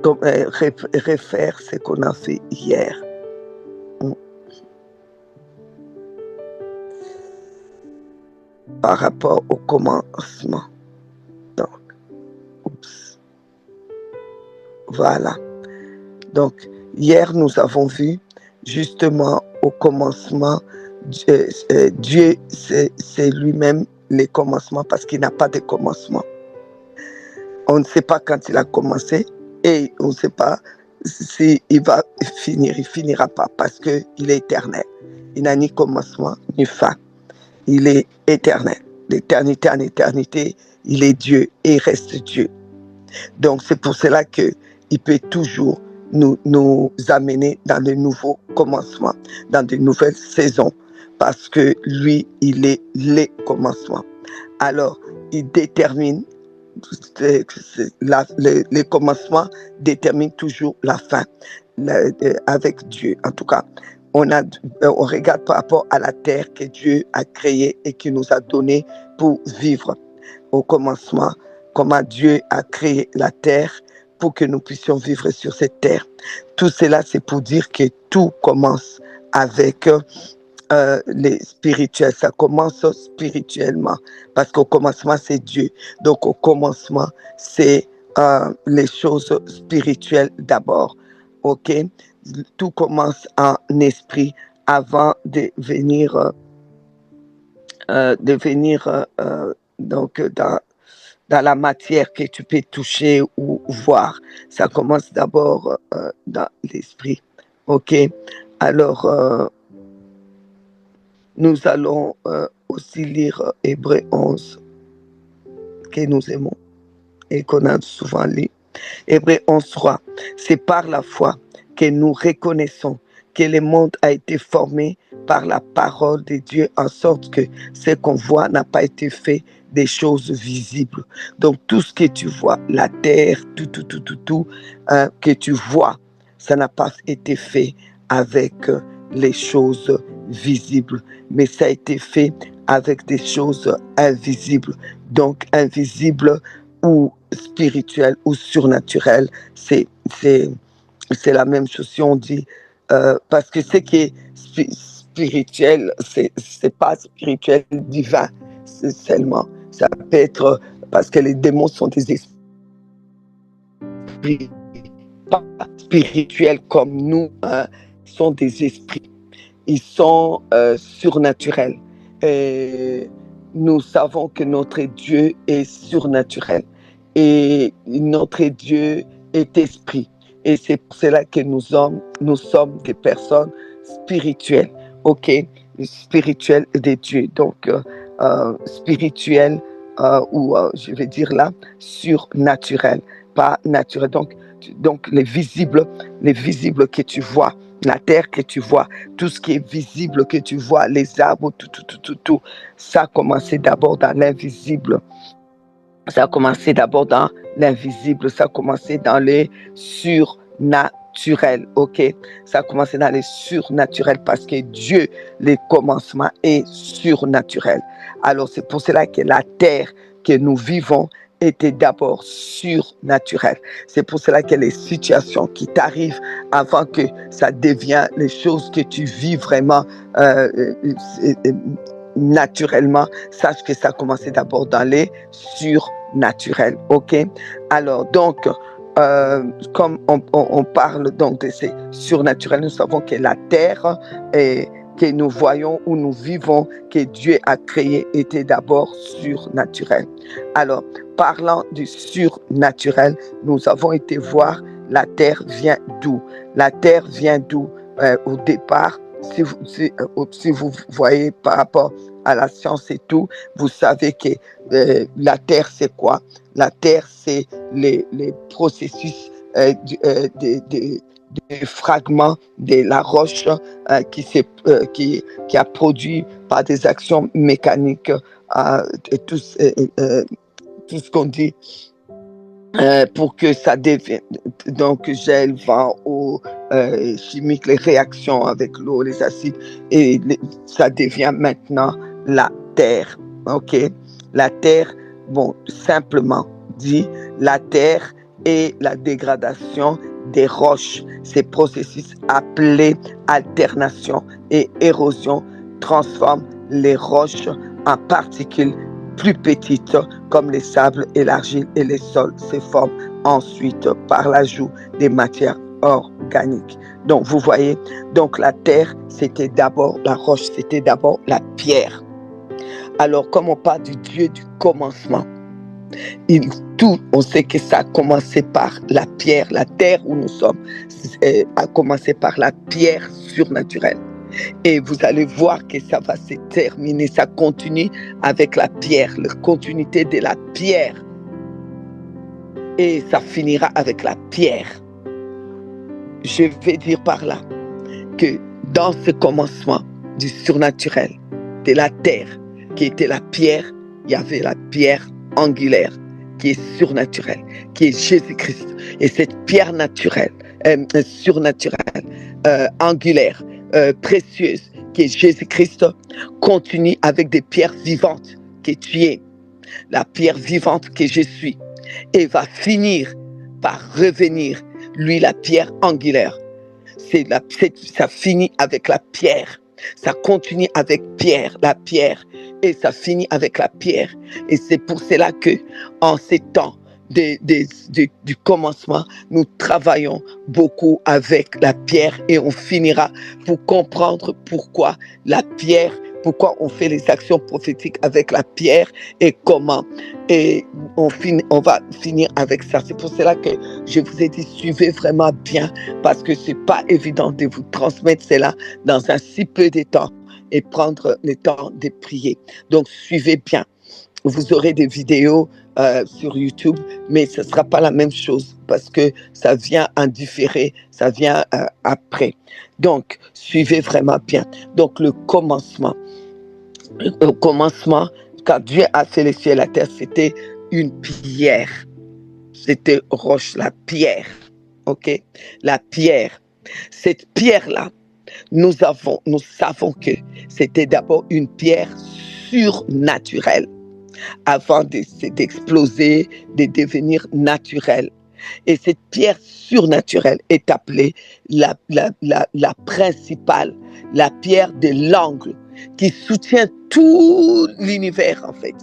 refaire ce qu'on a fait hier. Par rapport au commencement. Donc, voilà. Donc, hier, nous avons vu justement au commencement, Dieu, c'est lui-même le commencement parce qu'il n'a pas de commencement. On ne sait pas quand il a commencé et on ne sait pas s'il va finir. Il ne finira pas parce qu'il est éternel. Il n'a ni commencement ni fin. Il est éternel. D'éternité en éternité, il est Dieu et il reste Dieu. Donc, c'est pour cela qu'il peut toujours nous amener dans de nouveaux commencements, dans de nouvelles saisons, parce que lui, il est le commencement. Alors, il détermine, le commencement détermine toujours la fin, avec Dieu, en tout cas. On regarde par rapport à la terre que Dieu a créée et qui nous a donnée pour vivre. Au commencement, comment Dieu a créé la terre pour que nous puissions vivre sur cette terre. Tout cela, c'est pour dire que tout commence avec les spirituels. Ça commence spirituellement parce qu'au commencement, c'est Dieu. Donc, au commencement, c'est les choses spirituelles d'abord. OK? Tout commence en esprit avant de venir donc dans la matière que tu peux toucher ou voir. Ça commence d'abord dans l'esprit. OK? Alors, nous allons aussi lire Hébreux 11 que nous aimons et qu'on a souvent lu. Hébreux 11:3. C'est par la foi que nous reconnaissons que le monde a été formé par la parole de Dieu, en sorte que ce qu'on voit n'a pas été fait des choses visibles. Donc tout ce que tu vois, la terre, tout que tu vois, ça n'a pas été fait avec les choses visibles, mais ça a été fait avec des choses invisibles. Donc invisible ou spirituel ou surnaturel, c'est la même chose si on dit, parce que ce qui est spirituel, c'est pas spirituel divin, c'est seulement, ça peut être, parce que les démons sont des esprits pas spirituels comme nous, sont des esprits. Ils sont surnaturels. Et nous savons que notre Dieu est surnaturel. Et notre Dieu est esprit. Et c'est pour cela que nous sommes des personnes spirituelles. OK? Spirituelles des dieux. Donc, spirituelles, ou je vais dire là, surnaturelles, pas naturelles. Donc les visibles que tu vois, la terre que tu vois, tout ce qui est visible que tu vois, les arbres, tout, ça a commencé d'abord dans l'invisible. Ça a commencé d'abord dans l'invisible, ça a commencé dans les surnaturels, ok? Ça a commencé dans les surnaturels parce que Dieu, le commencement est surnaturel. Alors c'est pour cela que la terre que nous vivons était d'abord surnaturelle. C'est pour cela que les situations qui t'arrivent avant que ça devienne les choses que tu vis vraiment naturellement, sache que ça a commencé d'abord dans les surnaturels, ok? Alors donc, comme on parle donc de ces surnaturels, nous savons que la terre que nous voyons, où nous vivons, que Dieu a créé, était d'abord surnaturel. Alors, parlant du surnaturel, nous avons été voir la terre vient d'où? La terre vient d'où? Au départ, si vous voyez par rapport à la science et tout, vous savez que la terre, c'est quoi? La terre, c'est les processus des fragments de la roche qui a produit par des actions mécaniques, tout ce qu'on dit, pour que ça devienne, donc gel, vent, eau, chimique, les réactions avec l'eau, les acides, et ça devient maintenant la terre, ok? La terre, bon, simplement dit, la terre est la dégradation des roches. Ces processus appelés alternation et érosion transforment les roches en particules plus petites comme les sables et l'argile, et les sols se forment ensuite par l'ajout des matières organiques. Donc vous voyez, donc la terre, c'était d'abord la roche, c'était d'abord la pierre. Alors comme on parle du Dieu du commencement, on sait que ça a commencé par la pierre, la terre où nous sommes a commencé par la pierre surnaturelle. Et vous allez voir que ça va se terminer, ça continue avec la pierre, la continuité de la pierre. Et ça finira avec la pierre. Je vais dire par là que dans ce commencement du surnaturel, de la terre, qui était la pierre, il y avait la pierre angulaire, qui est surnaturelle, qui est Jésus-Christ. Et cette pierre naturelle, surnaturelle, angulaire, précieuse, qui est Jésus-Christ, continue avec des pierres vivantes que tu es, la pierre vivante que je suis, et va finir par revenir, lui, la pierre angulaire. Ça finit avec la pierre, ça continue avec pierre, la pierre, et ça finit avec la pierre. Et c'est pour cela que, en ces temps du commencement, nous travaillons beaucoup avec la pierre, et on finira pour comprendre pourquoi la pierre, pourquoi on fait les actions prophétiques avec la pierre et comment. Et on va finir avec ça. C'est pour cela que je vous ai dit, suivez vraiment bien, parce que c'est pas évident de vous transmettre cela dans un si peu de temps et prendre le temps de prier. Donc suivez bien. Vous aurez des vidéos sur YouTube, mais ce ne sera pas la même chose parce que ça vient en différé, ça vient après. Donc, suivez vraiment bien. Donc, le commencement, quand Dieu a fait les cieux et la terre, c'était une pierre. C'était roche, la pierre. OK? La pierre. Cette pierre-là, nous savons que c'était d'abord une pierre surnaturelle, avant d'exploser, de devenir naturelle. Et cette pierre surnaturelle est appelée la principale, la pierre de l'angle, qui soutient tout l'univers en fait.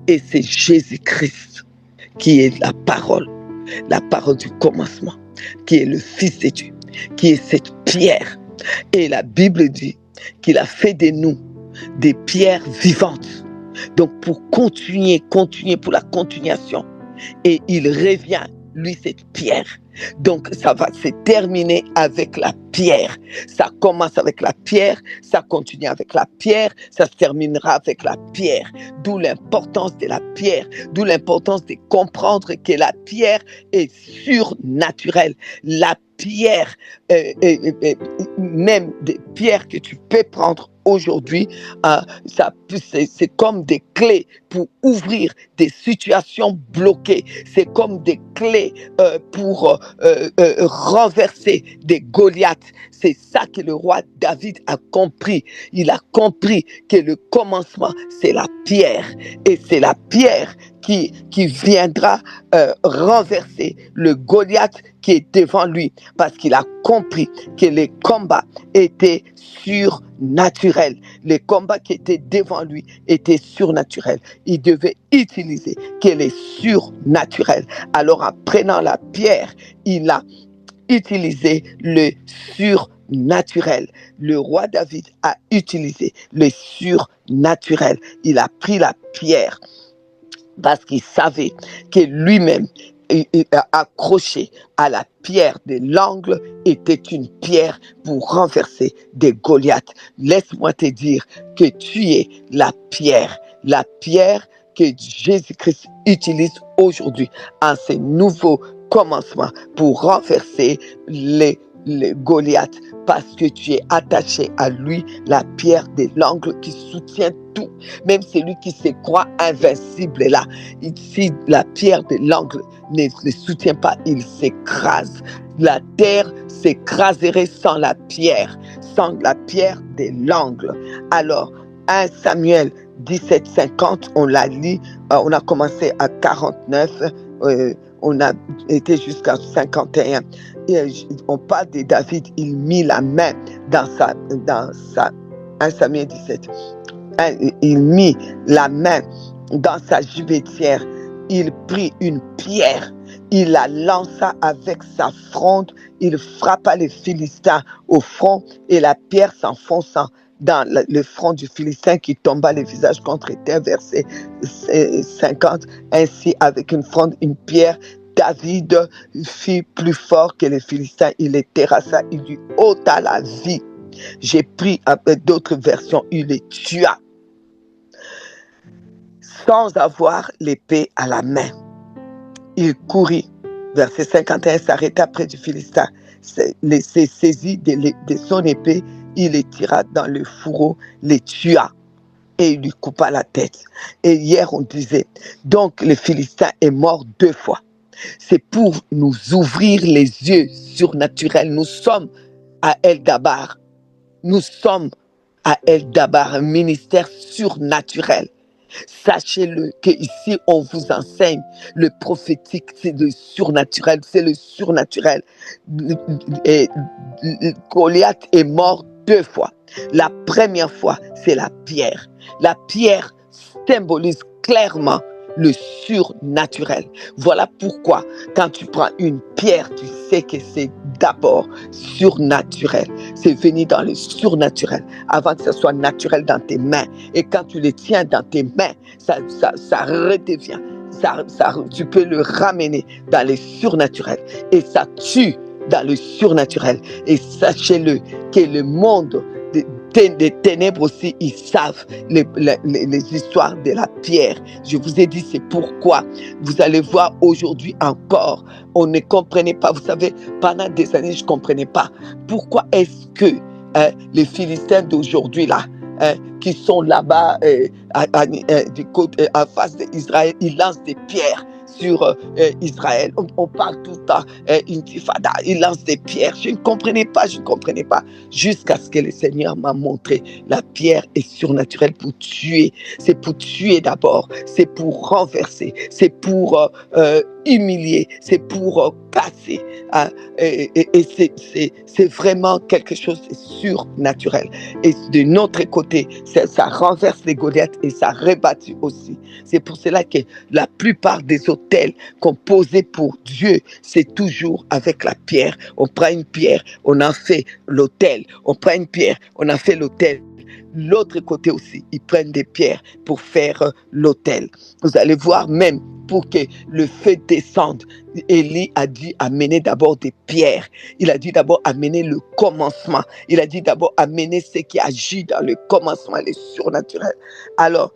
Et c'est Jésus-Christ qui est la parole du commencement. qui est le Fils de Dieu, qui est cette pierre. Et la Bible dit qu'il a fait de nous des pierres vivantes. Donc pour continuer pour la continuation. Et il revient, lui, cette pierre. Donc ça va se terminer avec la pierre. Ça commence avec la pierre, ça continue avec la pierre, ça se terminera avec la pierre. D'où l'importance de la pierre, d'où l'importance de comprendre que la pierre est surnaturelle. La pierre, même des pierres que tu peux prendre aujourd'hui, c'est comme des clés pour ouvrir des situations bloquées. C'est comme des clés pour renverser des Goliaths. C'est ça que le roi David a compris. Il a compris que le commencement, c'est la pierre. Et c'est la pierre qui viendra renverser le Goliath qui est devant lui, parce qu'il a compris que les combats étaient surnaturels. Les combats qui étaient devant lui étaient surnaturels. Il devait utiliser qu'elle est surnaturelle. Alors en prenant la pierre, il a utilisé le surnaturel. Le roi David a utilisé le surnaturel. Il a pris la pierre parce qu'il savait que lui-même, accroché à la pierre de l'angle, était une pierre pour renverser des Goliaths. Laisse-moi te dire que tu es la pierre que Jésus-Christ utilise aujourd'hui en ce nouveau commencement pour renverser les Goliaths, parce que tu es attaché à lui, la pierre de l'angle qui soutient tout. Même celui qui se croit invincible est là. Si la pierre de l'angle ne le soutient pas, il s'écrase. La terre s'écraserait sans la pierre de l'angle. Alors, 1 Samuel 17:50, on l'a lu, on a commencé à 49, on a été jusqu'à 51. Et on parle de David, il mit la main dans sa 1 Samuel 17. Il mit la main dans sa gibetière, il prit une pierre, il la lança avec sa fronde, il frappa les Philistins au front, et la pierre s'enfonçant dans le front du Philistin qui tomba le visage contre terre. Verset 50. Ainsi, avec une fronde, une pierre, David fit plus fort que les Philistins. Il les terrassa, il lui ôta la vie. J'ai pris avec d'autres versions, il les tua sans avoir l'épée à la main. Il courut, verset 51, s'arrêta près du Philistin, s'est saisi de son épée, il les tira dans le fourreau, les tua et il lui coupa la tête. Et hier on disait, donc le Philistin est mort 2 fois. C'est pour nous ouvrir les yeux surnaturels. Nous sommes à El-Dabar. Nous sommes à El-Dabar, un ministère surnaturel. Sachez-le qu'ici on vous enseigne le prophétique, c'est le surnaturel, Et Goliath est mort 2 fois. La première fois, c'est la pierre. La pierre symbolise clairement le surnaturel. Voilà pourquoi quand tu prends une pierre, tu sais que c'est d'abord surnaturel. C'est venu dans le surnaturel avant que ce soit naturel dans tes mains. Et quand tu les tiens dans tes mains, ça redevient. Tu peux le ramener dans le surnaturel. Et ça tue dans le surnaturel. Et sachez-le que le monde des ténèbres aussi, ils savent les histoires de la pierre. Je vous ai dit, c'est pourquoi vous allez voir aujourd'hui encore, on ne comprenait pas. Vous savez, pendant des années, je ne comprenais pas. Pourquoi est-ce que les Philistins d'aujourd'hui, là, qui sont là-bas du côté, en face d'Israël, ils lancent des pierres sur Israël. On parle tout le temps intifada, il lance des pierres. Je ne comprenais pas, jusqu'à ce que le Seigneur m'a montré. La pierre est surnaturelle pour tuer. C'est pour tuer d'abord, c'est pour renverser, c'est pour humilier, c'est pour casser. Et c'est vraiment quelque chose de surnaturel. Et de notre côté, ça renverse les Goliaths et ça rebâtit aussi. C'est pour cela que la plupart des autels composés pour Dieu, c'est toujours avec la pierre. On prend une pierre, on en fait l'autel. On prend une pierre, on en fait l'autel. L'autre côté aussi, ils prennent des pierres pour faire l'autel. Vous allez voir, même pour que le feu descende, Élie a dû amener d'abord des pierres. Il a dû d'abord amener le commencement. Il a dû d'abord amener ce qui agit dans le commencement, le surnaturel. Alors,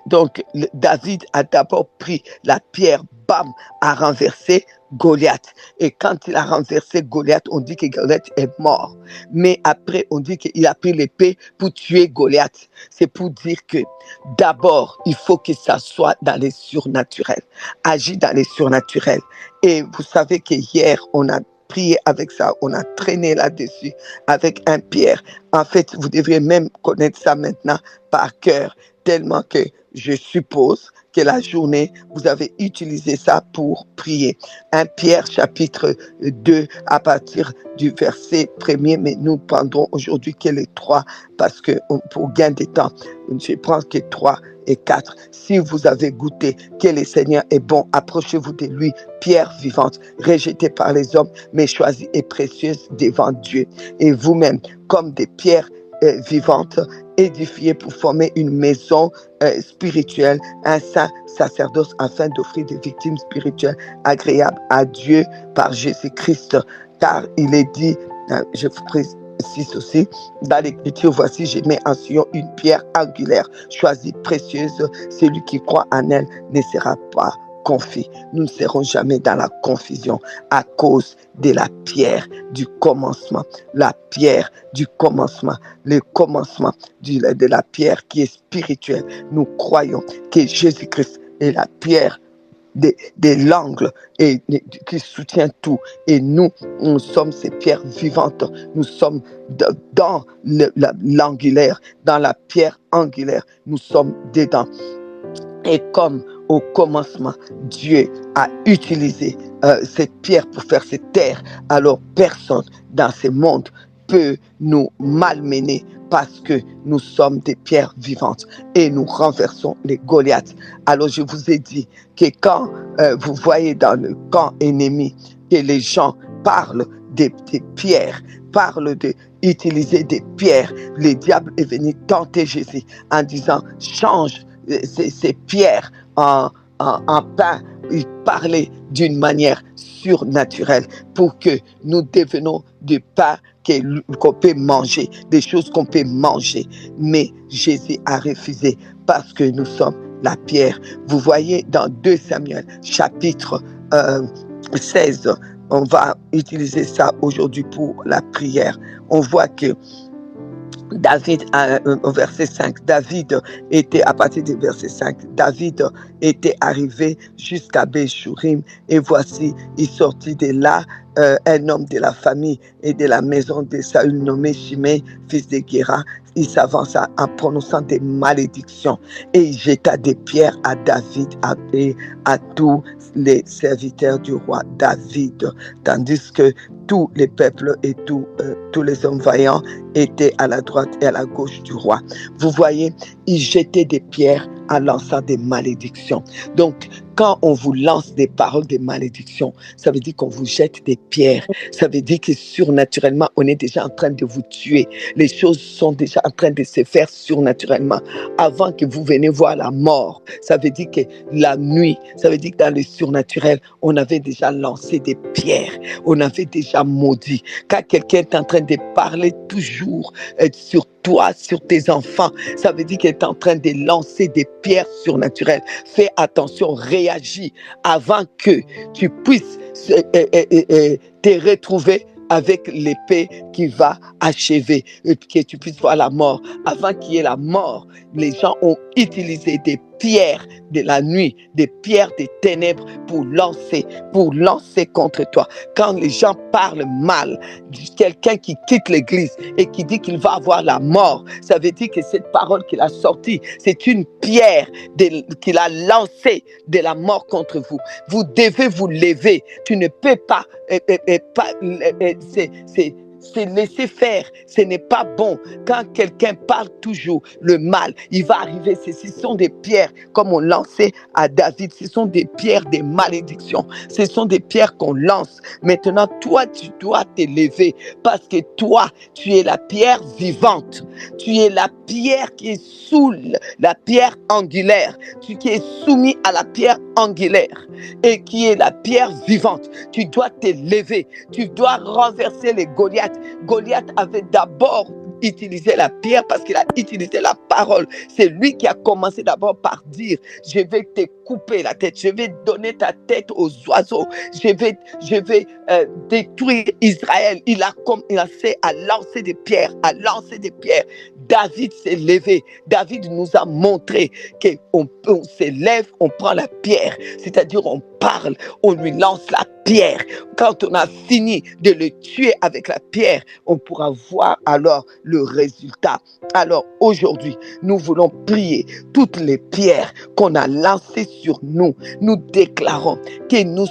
donc, David a d'abord pris la pierre, bam, a renversé Goliath. Et quand il a renversé Goliath, on dit que Goliath est mort. Mais après, on dit qu'il a pris l'épée pour tuer Goliath. C'est pour dire que d'abord, il faut que ça soit dans les surnaturels. Agir dans les surnaturels. Et vous savez que hier, on a prié avec ça, on a traîné là-dessus avec un pierre. En fait, vous devriez même connaître ça maintenant par cœur, tellement que je suppose que la journée, vous avez utilisé ça pour prier. 1 Pierre chapitre 2 à partir du verset 1er, mais nous prendrons aujourd'hui que les 3 parce que pour gain de temps, je prends que 3 et 4. Si vous avez goûté que le Seigneur est bon, approchez-vous de lui, pierre vivante, rejetée par les hommes, mais choisie et précieuse devant Dieu. Et vous-même, comme des pierres vivantes, édifiées pour former une maison spirituelle, un saint sacerdoce, afin d'offrir des victimes spirituelles agréables à Dieu par Jésus-Christ. Car il est dit, je vous précise aussi, dans l'Écriture, voici, je mets en Sion une pierre angulaire, choisie, précieuse, celui qui croit en elle ne sera pas confus. Nous ne serons jamais dans la confusion à cause de la pierre du commencement. La pierre du commencement, le commencement de la pierre qui est spirituelle. Nous croyons que Jésus-Christ est la pierre de l'angle et qui soutient tout. Et nous sommes ces pierres vivantes. Nous sommes dans l'angulaire, dans la pierre angulaire. Nous sommes dedans. Et comme au commencement, Dieu a utilisé cette pierre pour faire cette terre, alors personne dans ce monde peut nous malmener parce que nous sommes des pierres vivantes et nous renversons les Goliaths. Alors je vous ai dit que quand vous voyez dans le camp ennemi que les gens parlent des pierres, parlent d'utiliser des pierres, le diable est venu tenter Jésus en disant change ces pierres en pain. Il parlait d'une manière surnaturelle pour que nous devenions du pain qu'on peut manger, des choses qu'on peut manger. Mais Jésus a refusé parce que nous sommes la pierre. Vous voyez dans 2 Samuel chapitre 16, on va utiliser ça aujourd'hui pour la prière. On voit que David, au verset 5, David était, à partir du verset 5, David était arrivé jusqu'à Béchourim, et voici, il sortit de là un homme de la famille et de la maison de Saül nommé Shimei, fils de Guéra. Il s'avança en prononçant des malédictions et il jeta des pierres à David et à tous les serviteurs du roi David, tandis que tous les peuples et tous les hommes vaillants étaient à la droite et à la gauche du roi. Vous voyez, il jetait des pierres en lançant des malédictions. Donc, quand on vous lance des paroles de malédiction, ça veut dire qu'on vous jette des pierres. Ça veut dire que surnaturellement, on est déjà en train de vous tuer. Les choses sont déjà en train de se faire surnaturellement avant que vous veniez voir la mort. Ça veut dire que la nuit, ça veut dire que dans le surnaturel, on avait déjà lancé des pierres. On avait déjà maudit. Quand quelqu'un est en train de parler toujours sur toi, sur tes enfants, ça veut dire qu'il est en train de lancer des pierres surnaturelles. Fais attention, réagis avant que tu puisses te retrouver avec l'épée qui va achever, que tu puisses voir la mort. Avant qu'il y ait la mort, les gens ont utilisé des pierres de la nuit, des pierres des ténèbres pour lancer contre toi. Quand les gens parlent mal, quelqu'un qui quitte l'église et qui dit qu'il va avoir la mort, ça veut dire que cette parole qu'il a sortie, c'est une pierre qu'il a lancée de la mort contre vous. Vous devez vous lever. Tu ne peux pas, c'est laisser faire, ce n'est pas bon. Quand quelqu'un parle toujours le mal, il va arriver. Ce sont des pierres, comme on lançait à David, ce sont des pierres des malédictions, ce sont des pierres qu'on lance. Maintenant, toi, tu dois te lever, parce que toi, tu es la pierre vivante. Tu es la pierre qui est sous la pierre angulaire, qui est soumise à la pierre angulaire et qui est la pierre vivante. Tu dois te lever, tu dois renverser les Goliaths. Goliath avait d'abord utilisé la pierre parce qu'il a utilisé la parole. C'est lui qui a commencé d'abord par dire: je vais te couper la tête, je vais donner ta tête aux oiseaux, je vais détruire Israël. Il a commencé à lancer des pierres, David s'est levé. David nous a montré qu'on s'élève, on prend la pierre, c'est-à-dire on parle, on lui lance la pierre. Quand on a fini de le tuer avec la pierre, on pourra voir alors le résultat. Alors aujourd'hui, nous voulons prier toutes les pierres qu'on a lancées sur nous. Nous déclarons que nous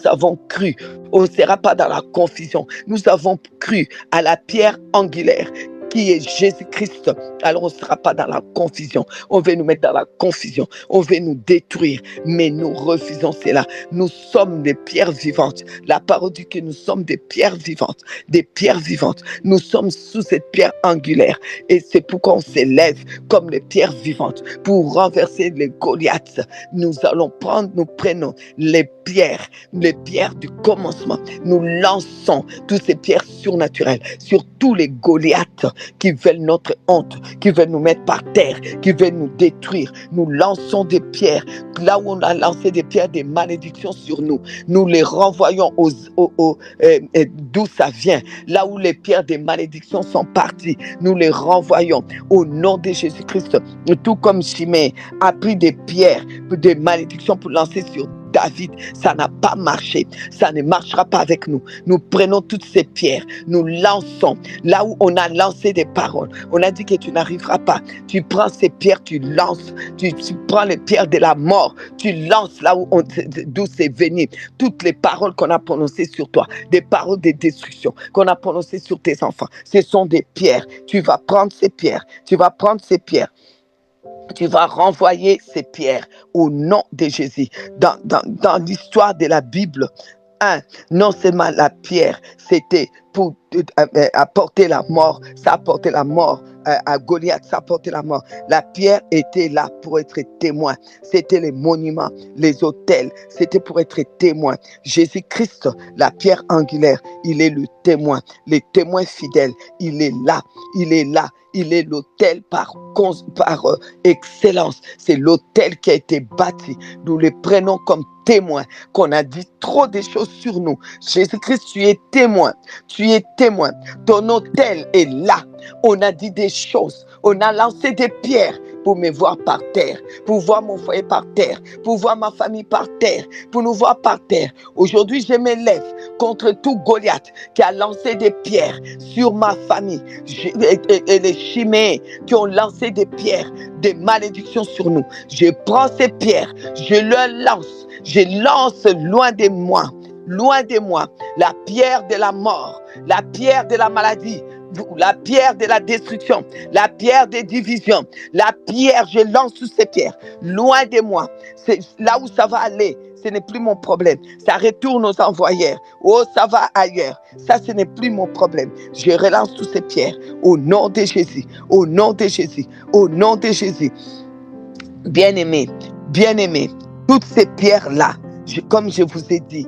avons cru. On ne sera pas dans la confusion. Nous avons cru à la pierre angulaire qui est Jésus-Christ. Alors on ne sera pas dans la confusion. On veut nous mettre dans la confusion. On veut nous détruire. Mais nous refusons cela. Nous sommes des pierres vivantes. La parole dit que nous sommes des pierres vivantes. Des pierres vivantes. Nous sommes sous cette pierre angulaire. Et c'est pourquoi on s'élève comme les pierres vivantes pour renverser les Goliaths. Nous prenons les pierres du commencement. Nous lançons toutes ces pierres surnaturelles sur tous les Goliaths qui veulent notre honte, qui veulent nous mettre par terre, qui veulent nous détruire. Nous lançons des pierres. Là où on a lancé des pierres, des malédictions sur nous, nous les renvoyons d'où ça vient. Là où les pierres des malédictions sont parties, nous les renvoyons au nom de Jésus-Christ. Tout comme Shimei a pris des pierres, des malédictions pour lancer sur David, ça n'a pas marché, ça ne marchera pas avec nous. Nous prenons toutes ces pierres, nous lançons là où on a lancé des paroles. On a dit que tu n'arriveras pas. Tu prends ces pierres, tu lances, tu prends les pierres de la mort, tu lances là d'où c'est venu. Toutes les paroles qu'on a prononcées sur toi, des paroles de destruction qu'on a prononcées sur tes enfants, ce sont des pierres. Tu vas prendre ces pierres, tu vas renvoyer ces pierres au nom de Jésus. Dans l'histoire de la Bible, non seulement la pierre, c'était pour apporter la mort, ça apportait la mort à Goliath, ça apportait la mort. La pierre était là pour être témoin. C'était les monuments, les autels, c'était pour être témoin. Jésus-Christ, la pierre angulaire, il est le témoin fidèle. Il est là. Il est l'autel par excellence. C'est l'autel qui a été bâti. Nous le prenons comme témoin, qu'on a dit trop de choses sur nous. Jésus-Christ, tu es témoin. Ton autel est là. On a dit des choses. On a lancé des pierres pour me voir par terre, pour voir mon foyer par terre, pour voir ma famille par terre, pour nous voir par terre. Aujourd'hui, je me lève contre tout Goliath qui a lancé des pierres sur ma famille et les Chiméens qui ont lancé des pierres, des malédictions sur nous. Je prends ces pierres, je lance loin de moi la pierre de la mort, la pierre de la maladie, la pierre de la destruction, la pierre des divisions, la pierre, je lance toutes ces pierres loin de moi. C'est là où ça va aller, ce n'est plus mon problème. Ça retourne aux envoyeurs. Oh, ça va ailleurs. Ça, ce n'est plus mon problème. Je relance toutes ces pierres au nom de Jésus, au nom de Jésus, au nom de Jésus. Bien-aimés, toutes ces pierres-là, comme je vous ai dit,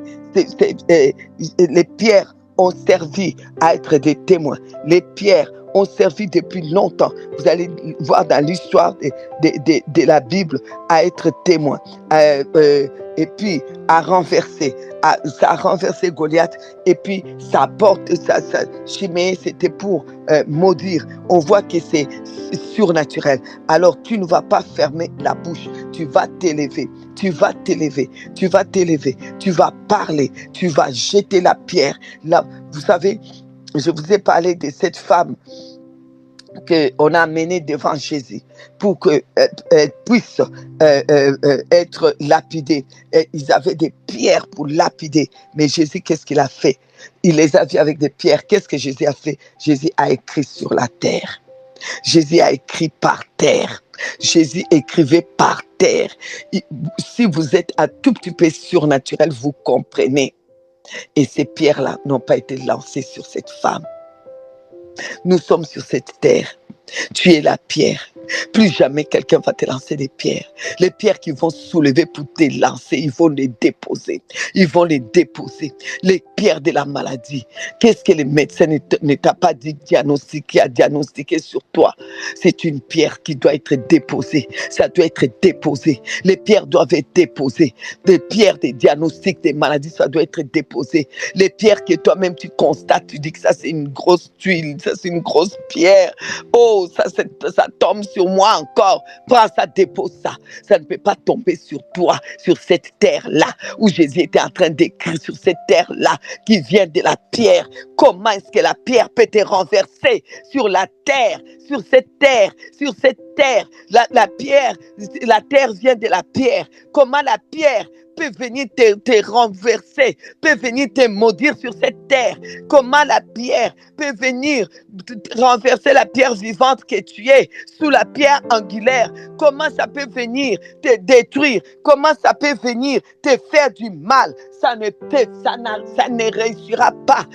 les pierres ont servi à être des témoins. Les pierres ont servi depuis longtemps. Vous allez voir dans l'histoire de la Bible à être témoins. Et puis à renverser, ça a renversé Goliath. Et puis, sa porte, sa Chiméée, c'était pour maudire. On voit que c'est surnaturel. Alors, tu ne vas pas fermer la bouche. Tu vas t'élever. Tu vas t'élever. Tu vas t'élever. Tu vas parler. Tu vas jeter la pierre. Là, vous savez, je vous ai parlé de cette femme qu'on a amenée devant Jésus pour qu'elle puisse être lapidée. Et ils avaient des pierres pour lapider. Mais Jésus, qu'est-ce qu'il a fait? Il les a vus avec des pierres. Qu'est-ce que Jésus a fait? Jésus a écrit sur la terre. Jésus a écrit par terre. Jésus écrivait par terre. Si vous êtes un tout petit peu surnaturel, vous comprenez. Et ces pierres-là n'ont pas été lancées sur cette femme. Nous sommes sur cette terre. Tu es la pierre. Plus jamais quelqu'un va te lancer des pierres. Les pierres qui vont soulever pour te lancer, ils vont les déposer. Ils vont les déposer. Les pierres de la maladie. Qu'est-ce que les médecins ne t'a pas dit diagnostiqué, a diagnostiqué sur toi? C'est une pierre qui doit être déposée. Ça doit être déposé. Les pierres doivent être déposées. Les pierres des diagnostics des maladies, ça doit être déposé. Les pierres que toi-même tu constates, tu dis que ça c'est une grosse tuile, ça c'est une grosse pierre. Oh, ça tombe sur moi encore. Prends ça, dépose ça. Ça ne peut pas tomber sur toi, sur cette terre-là, où Jésus était en train d'écrire, sur cette terre-là, qui vient de la pierre. Comment est-ce que la pierre peut te renverser sur la terre, sur cette terre, sur cette terre? La pierre, la terre vient de la pierre. Comment la pierre peut venir te renverser, peut venir te maudire sur cette terre? Comment la pierre peut venir renverser la pierre vivante que tu es sous la pierre angulaire? Comment ça peut venir te détruire? Comment ça peut venir te faire du mal? Ça ne réussira pas.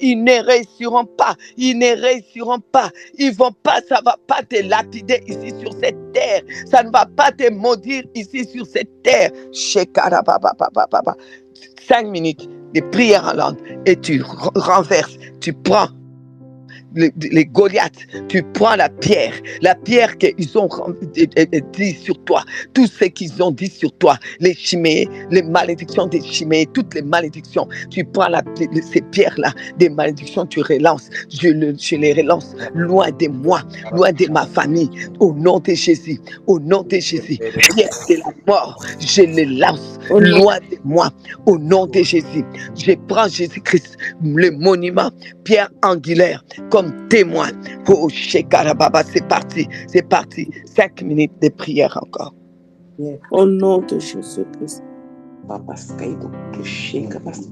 Ils ne réussiront pas. Ils ne réussiront pas. Ils vont pas, ça va pas te lapider ici sur cette terre. Ça ne va pas te maudire ici sur cette terre. 5 minutes de prière en langue et tu renverses, tu prends les Goliaths, tu prends la pierre qu'ils ont dit sur toi, tout ce qu'ils ont dit sur toi, les chiméées, les malédictions des chiméées, toutes les malédictions, tu prends ces pierres-là, des malédictions, tu relances, je les relance loin de moi, loin de ma famille, au nom de Jésus, au nom de Jésus, pierre de la mort, je les lance loin de moi, au nom de Jésus. Je prends Jésus-Christ, le monument, pierre angulaire, comme témoin. Oh, Shekarababa, c'est parti. 5 minutes de prière encore. Au nom de Jésus-Christ.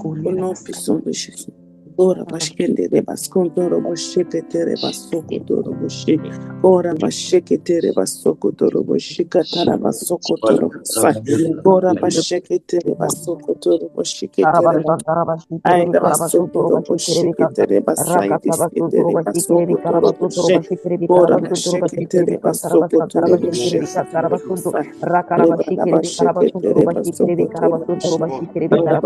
Au nom puissant de Jésus. Ora bashkende de baskontoro boshekete basokotoro boshi. Ora bashekete basokotoro boshikatara basokotoro sai. Ora bashekete basokotoro boshikete. Ai basokotoro boshikete basai diskete basokotoro boshi. Ora bashekete basokotoro boshikatara basai. Rakara bashekete basokotoro boshi. Ora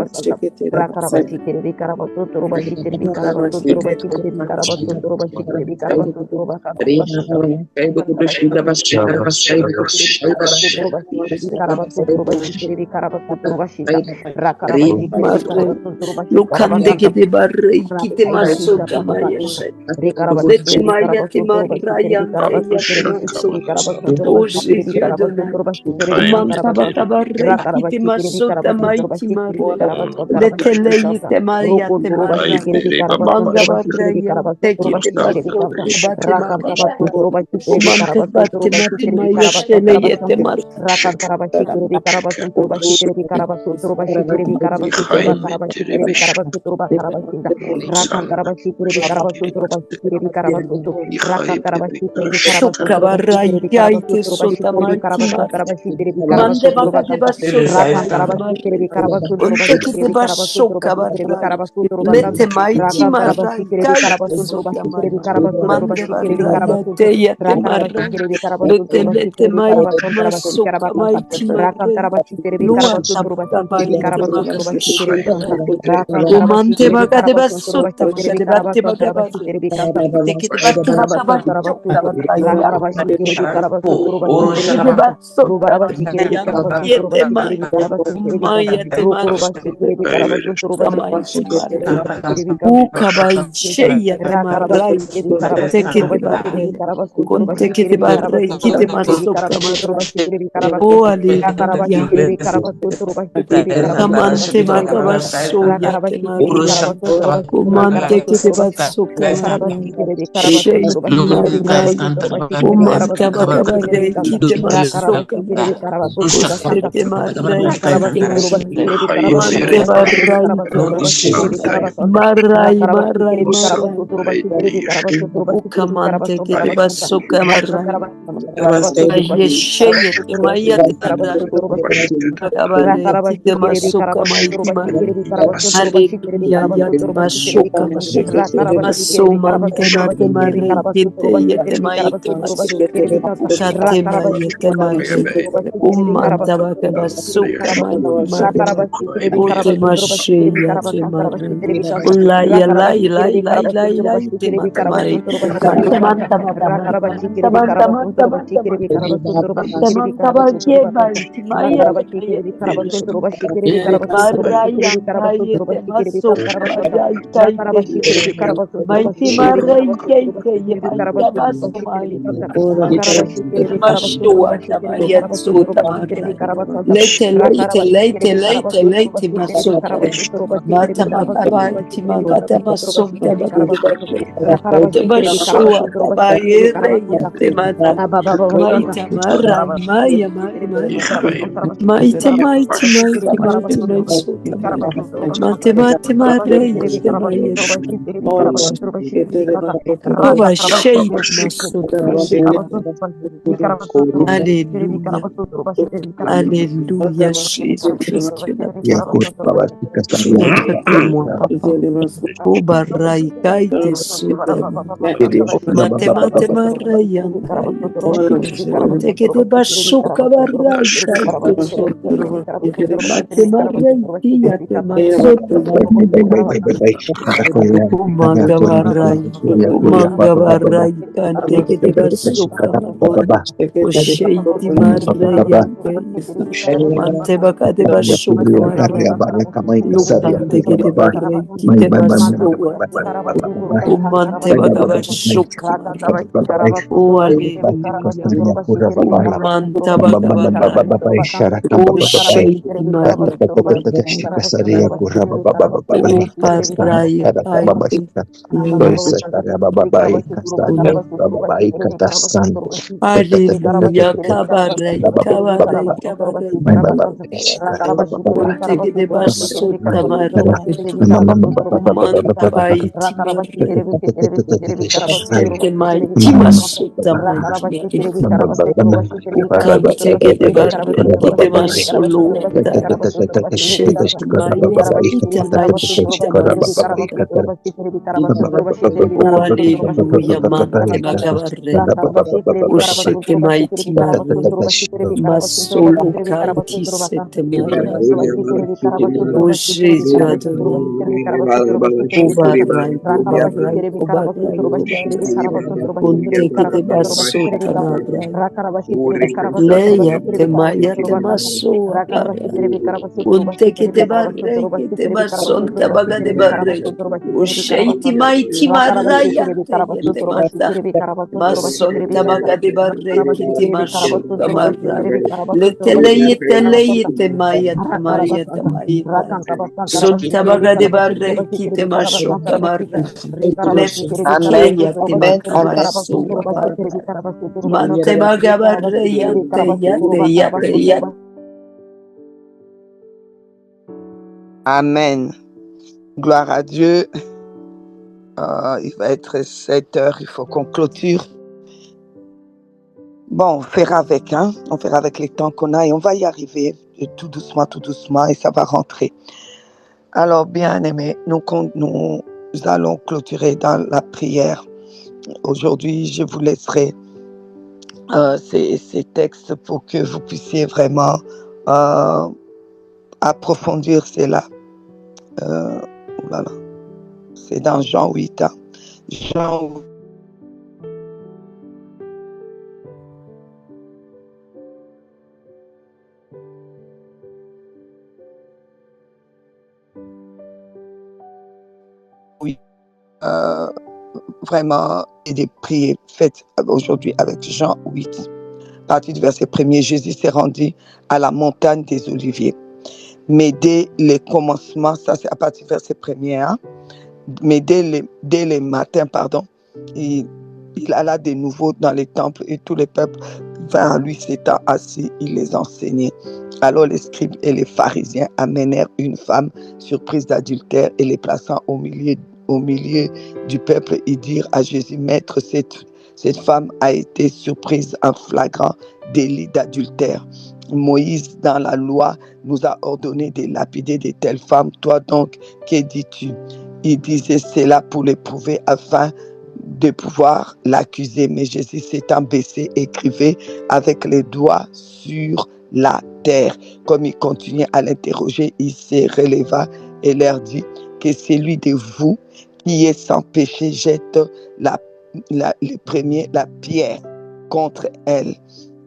Mete mighty marai kai sota mande baraya te yate marai lete mighty masoka mighty marai lua tabaya te umante bagade basota bagade batte bagabare teke de batte bakabari chokta baraya teke de basota baraya yete mai maya te marai mighty marai ukabai sheya te marai teke de barre con teke de barre kite masoka marai oh hallelujah Kamante makabaso yate marai. Kumante kete batsuka marai. Sheiti marai. Kumanta bakabare kite masoka marai. Kushete marai kite marai. Mante marai marai. Ukamante kete basoka marai. Ayesheyete mayate marai. Bakabare kite masoka maiti marai. Hallelujah, yate mashoka marai. Maso mante mate marai kite yete maite maso. Kate mayete marai. Umanta bakabasuka maiti marai. Ote mashe yate marai. Ulaya lai lai lai lai lai te mata marai. Manta manta bakabare. Manta manta manta manta manta. Manta manta bakie maiti mayete mayete mayete. Maraya kayete masoka maraya kayete maiti maraya kayete yemaya baso maiti mashua tamaya sota marai lete masoka mata makabaiti makata masonta bakabare te mashua tabayere yate marai maita marai maya mighty, sota mate marei te mayete Oba shade masota Alléluia. Alléluia, Jésus-Christ, tu es notre témoin, papa. Oba raïkai te sota. Mate marayanta. Te que te bashoka baraïkai te sota. Mate maraïti ya te masota. Umanga barai kante que te bashoka marai. Osheiti marayante. Mante baka de bashoka marai. Lukante que te barai ki te bashoka. Umante baka bashoka marai. Oh, hallelujah. Umanta baka barai. Oh, sheiti marai. Oh, parai kaite. Hallelujah, kabarai. Conte que de basota marai. Manta baiti marai. Sente maiti masota maiti. Ukante que de barai. Kite masoluata. Sheiti maya. Ita maishita masota. Oh, hallelujah, mante bakabarre. Ushete maiti marre. Masolo kaiti sete marre. Oh, Jésus Adonai. Obarai. Conte que te basota marai. Leia te maya te masoa parai. Conte que te barre, que te basonta baga de barre. Usheiti maiti marayante yete mata. Masonta baga de barre, kiti mashuka marai. Lete maya mayita. Sonta baga de barre, kiti mashuka marai. Lete yate maka masua parai. Mante baga barre yate. Amen. Gloire à Dieu. Il va être 7 heures, il faut qu'on clôture. Bon, on fera avec les temps qu'on a et on va y arriver tout doucement et ça va rentrer. Alors, bien aimés, nous allons clôturer dans la prière. Aujourd'hui, je vous laisserai ces textes pour que vous puissiez vraiment approfondir cela. Voilà. C'est dans Jean 8. Jean 8. Vraiment, et des prières faites aujourd'hui avec Jean 8. À partir du verset 1er, Jésus s'est rendu à la montagne des Oliviers. Mais dès les commencements, ça c'est à partir du verset 1er, hein? Mais dès les matins, il alla de nouveau dans les temples et tous les peuples vinrent à lui s'étant assis, il les enseignait. Alors les scribes et les pharisiens amenèrent une femme surprise d'adultère et les plaçant au milieu du peuple, ils dirent à Jésus, Maître, cette femme a été surprise en flagrant délit d'adultère. Moïse, dans la loi, nous a ordonné de lapider de telles femmes. Toi donc, que dis-tu? Il disait cela pour l'éprouver afin de pouvoir l'accuser. Mais Jésus s'étant baissé, écrivait avec les doigts sur la terre. Comme il continuait à l'interroger, il se releva et leur dit que celui de vous qui est sans péché jette le premier la pierre contre elle.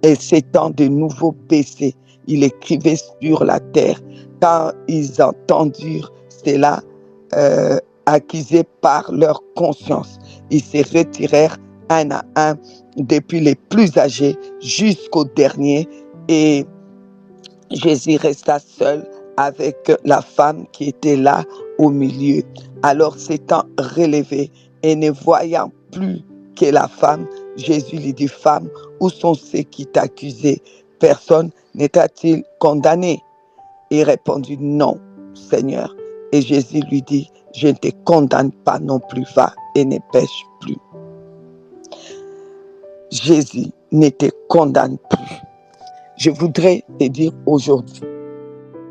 Et s'étant de nouveau baissé, il écrivait sur la terre. Quand ils entendirent cela, accusés par leur conscience, ils se retirèrent un à un, depuis les plus âgés jusqu'au dernier, et Jésus resta seul avec la femme qui était là au milieu. Alors s'étant relevé et ne voyant plus que la femme, Jésus lui dit, femme, où sont ceux qui t'accusaient? Personne n'était-il condamné? Il répondit, non, Seigneur. Et Jésus lui dit, je ne te condamne pas non plus, va et ne pêche plus. Jésus ne te condamne plus. Je voudrais te dire aujourd'hui,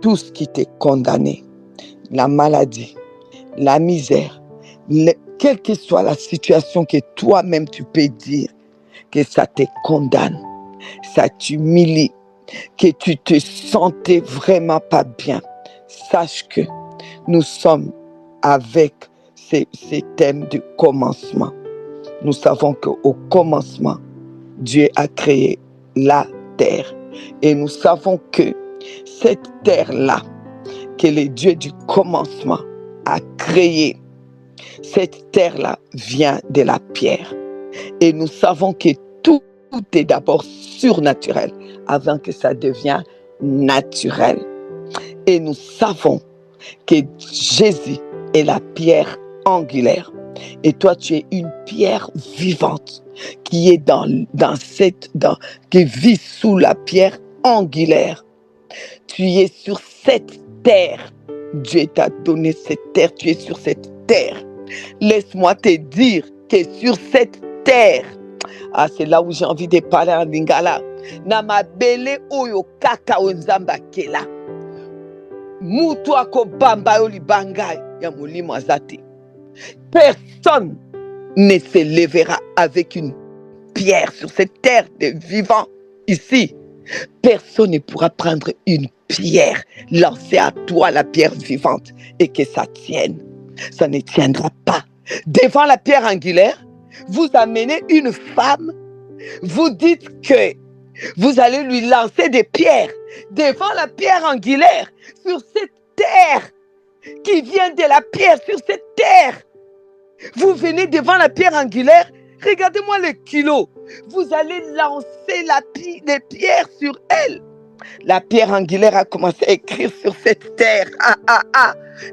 tout ce qui t'est condamné, la maladie, la misère, quelle que soit la situation que toi-même tu peux dire que ça te condamne, ça t'humilie, que tu te sentais vraiment pas bien, sache que nous sommes avec ces thèmes du commencement. Nous savons qu'au commencement, Dieu a créé la terre. Et nous savons que cette terre-là, que le Dieu du commencement a créé, cette terre-là vient de la pierre. Et nous savons que tout est d'abord surnaturel avant que ça devienne naturel. Et nous savons que Jésus est la pierre angulaire. Et toi, tu es une pierre vivante qui est qui vit sous la pierre angulaire. Tu es sur cette terre. Dieu t'a donné cette terre. Tu es sur cette terre. Laisse-moi te dire que sur cette terre, c'est là où j'ai envie de parler en lingala. Namabele oyo kaka onzamba kela. Mutu akobamba yo libangai ya molimo azate. Personne ne se lèvera avec une pierre sur cette terre de vivants ici. Personne ne pourra prendre une pierre, lancer à toi la pierre vivante et que ça tienne. Ça ne tiendra pas. Devant la pierre angulaire, vous amenez une femme, vous dites que vous allez lui lancer des pierres devant la pierre angulaire sur cette terre qui vient de la pierre, sur cette terre. Vous venez devant la pierre angulaire, regardez-moi le kilo. Vous allez lancer les pierres sur elle. La pierre angulaire a commencé à écrire sur cette terre.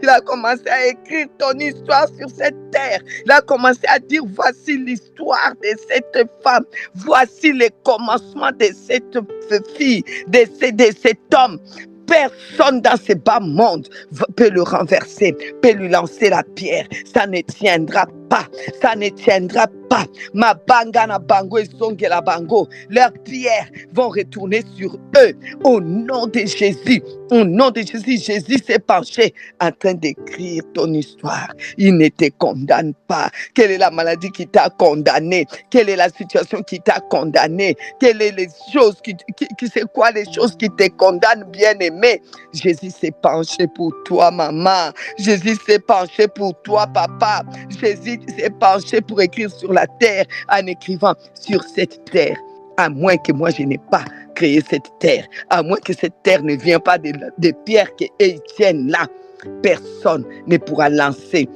Il a commencé à écrire ton histoire sur cette terre. Il a commencé à dire, voici l'histoire de cette femme. Voici le commencement de cette fille, de cet homme. Personne dans ce bas monde peut le renverser, peut lui lancer la pierre. Ça ne tiendra pas. Ça ne tiendra pas. Ma bangana bango et zongela bango. Leurs pierres vont retourner sur eux. Au nom de Jésus. Au nom de Jésus, Jésus s'est penché en train d'écrire ton histoire. Il ne te condamne pas. Quelle est la maladie qui t'a condamné? Quelle est la situation qui t'a condamné? Quelles sont les choses c'est quoi les choses qui te condamnent, bien-aimé? Jésus s'est penché pour toi, maman. Jésus s'est penché pour toi, papa. Jésus s'est penché pour écrire sur la terre en écrivant sur cette terre. À moins que moi je n'ai pas créé cette terre, à moins que cette terre ne vienne pas des pierres qu'ils tiennent là, personne ne pourra lancer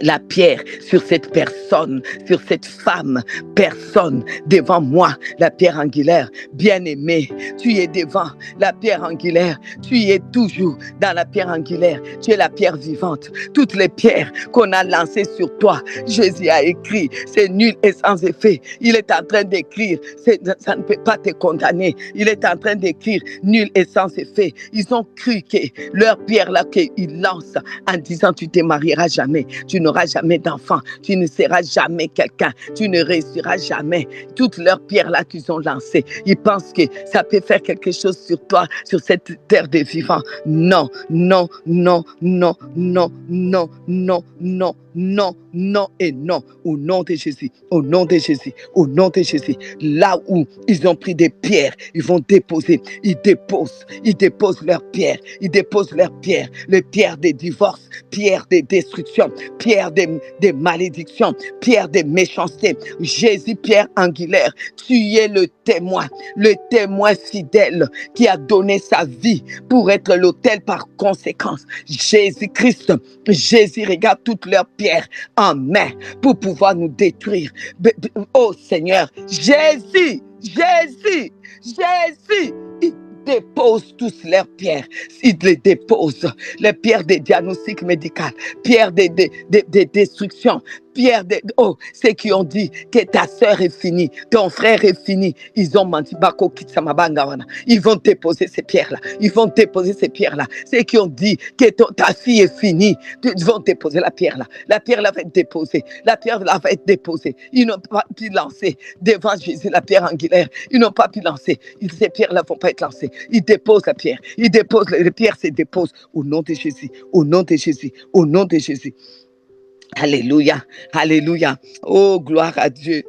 la pierre sur cette personne, sur cette femme, personne devant moi, la pierre angulaire. Bien-aimé, tu es devant la pierre angulaire, tu es toujours dans la pierre angulaire, tu es la pierre vivante. Toutes les pierres qu'on a lancées sur toi, Jésus a écrit, c'est nul et sans effet. Il est en train d'écrire, ça ne peut pas te condamner. Il est en train d'écrire, nul et sans effet. Ils ont cru que leur pierre là qu'ils lancent en disant tu te marieras jamais, tu n'auras jamais d'enfant, tu ne seras jamais quelqu'un, tu ne réussiras jamais. Toutes leurs pierres là qu'ils ont lancées, ils pensent que ça peut faire quelque chose sur toi, sur cette terre des vivants. Non, non, non, non, non, non, non, non, non, non et non. Au nom de Jésus, au nom de Jésus, au nom de Jésus. Là où ils ont pris des pierres, ils vont déposer, ils déposent leurs pierres, ils déposent leurs pierres, les pierres des divorces, pierres des destructions, pierre des malédictions, pierre des méchancetés. Jésus, pierre angulaire, tu es le témoin fidèle qui a donné sa vie pour être l'autel par conséquence. Jésus-Christ, Jésus regarde toutes leurs pierres en main pour pouvoir nous détruire. Oh Seigneur, Jésus, il dépose tous leurs pierres. Ils les déposent. Les pierres des diagnostics médicaux, pierres des destructions, pierres des... Oh, ceux qui ont dit que ta sœur est finie, ton frère est fini, ils ont menti. Ils vont déposer ces pierres-là. Ils vont déposer ces pierres-là. Ceux qui ont dit que ta fille est finie, ils vont déposer la pierre-là. La pierre-là va être déposée. La pierre-là va être déposée. Ils n'ont pas pu lancer devant Jésus la pierre angulaire. Ils n'ont pas pu lancer. Ces pierres-là ne vont pas être lancées. Ils déposent la pierre. Ils déposent, les pierres se déposent au nom de Jésus. Au nom de Jésus. Au nom de Jésus. Alléluia, alléluia. Oh, gloire à Dieu.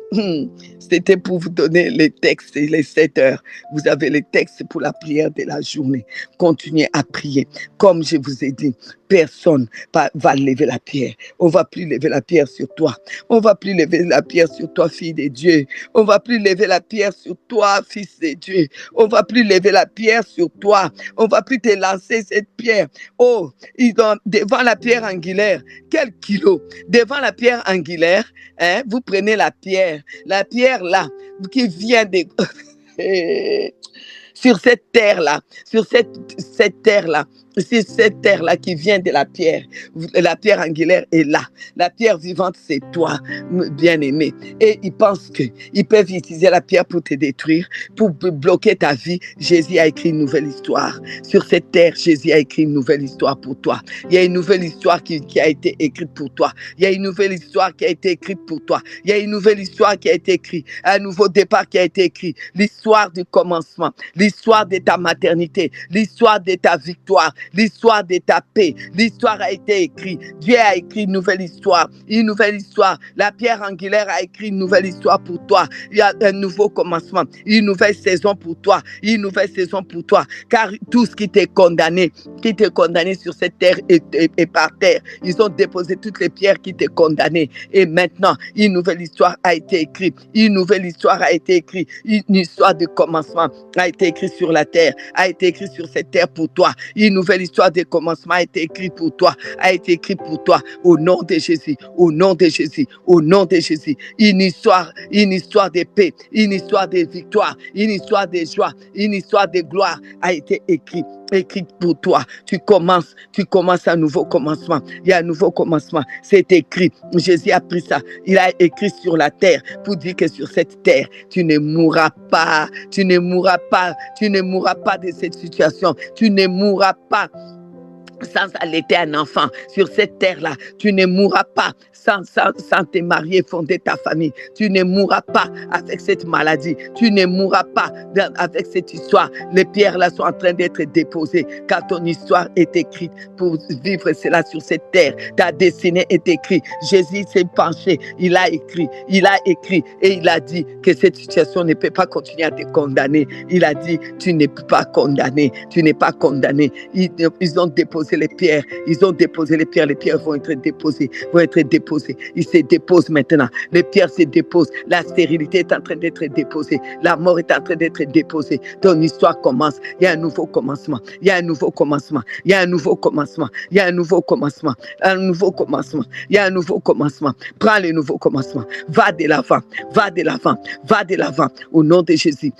C'était pour vous donner les textes et les 7 heures. Vous avez les textes pour la prière de la journée. Continuez à prier. Comme je vous ai dit, personne va lever la pierre. On ne va plus lever la pierre sur toi. On ne va plus lever la pierre sur toi, fille de Dieu. On ne va plus lever la pierre sur toi, fils de Dieu. On ne va plus lever la pierre sur toi. On ne va plus te lancer cette pierre. Oh, devant la pierre angulaire, quel kilo? Devant la pierre angulaire, vous prenez la pierre là, qui vient de... sur cette terre-là, sur cette terre-là, c'est cette terre-là qui vient de la pierre angulaire est là. La pierre vivante, c'est toi, bien-aimé. Et ils pensent qu'ils peuvent utiliser la pierre pour te détruire, pour bloquer ta vie. Jésus a écrit une nouvelle histoire. Sur cette terre, Jésus a écrit une nouvelle histoire pour toi. Il y a une nouvelle histoire qui a été écrite pour toi. Il y a une nouvelle histoire qui a été écrite pour toi. Il y a une nouvelle histoire qui a été écrite. Un nouveau départ qui a été écrit. L'histoire du commencement. L'histoire de ta maternité. L'histoire de ta victoire. L'histoire de ta paix, l'histoire a été écrite. Dieu a écrit une nouvelle histoire. La pierre angulaire a écrit une nouvelle histoire pour toi. Il y a un nouveau commencement, une nouvelle saison pour toi, car tout ce qui t'est condamné sur cette terre et par terre, ils ont déposé toutes les pierres qui t'ont condamné. Et maintenant, une nouvelle histoire a été écrite. Une histoire de commencement a été écrite sur la terre, a été écrite sur cette terre pour toi. Une nouvelle histoire de commencement a été écrite pour toi, au nom de Jésus, au nom de Jésus, au nom de Jésus. Une histoire de paix, une histoire de victoire, une histoire de joie, une histoire de gloire a été écrite pour toi. Tu commences un nouveau commencement. Il y a un nouveau commencement. C'est écrit. Jésus a pris ça. Il a écrit sur la terre pour dire que sur cette terre, tu ne mourras pas. Tu ne mourras pas de cette situation. Tu ne mourras pas sans allaiter un enfant sur cette terre-là. Tu ne mourras pas sans te marier, fonder ta famille. Tu ne mourras pas avec cette maladie. Tu ne mourras pas avec cette histoire. Les pierres là sont en train d'être déposées car ton histoire est écrite pour vivre cela sur cette terre. Ta destinée est écrite. Jésus s'est penché, il a écrit et il a dit que cette situation ne peut pas continuer à te condamner. Il a dit, tu n'es pas condamné, tu n'es pas condamné. Ils ont déposé les pierres, les pierres vont être déposées. Ils se déposent maintenant, les pierres se déposent, la stérilité est en train d'être déposée, la mort est en train d'être déposée. Ton histoire commence, il y a un nouveau commencement, Prends le nouveau commencement, va de l'avant, au nom de Jésus.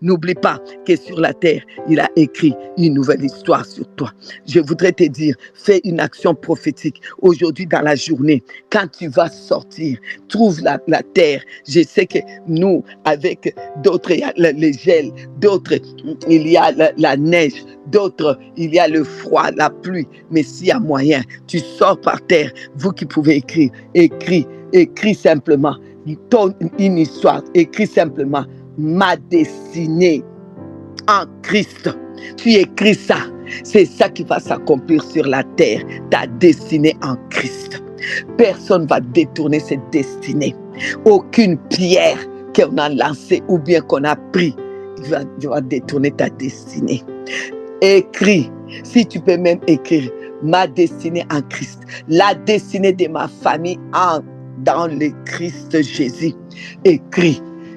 N'oublie pas que sur la terre, il a écrit une nouvelle histoire sur toi. Je voudrais te dire, fais une action prophétique aujourd'hui dans la journée. Quand tu vas sortir, trouve la terre. Je sais que nous, avec d'autres, il y a les gels, d'autres, il y a la neige, d'autres, il y a le froid, la pluie. Mais s'il y a moyen, tu sors par terre. Vous qui pouvez écris simplement une histoire. Écris simplement ma destinée en Christ. Tu écris ça. C'est ça qui va s'accomplir sur la terre. Ta destinée en Christ. Personne ne va détourner cette destinée. Aucune pierre qu'on a lancée ou bien qu'on a pris va détourner ta destinée. Écris. Si tu peux même écrire ma destinée en Christ. La destinée de ma famille dans le Christ Jésus.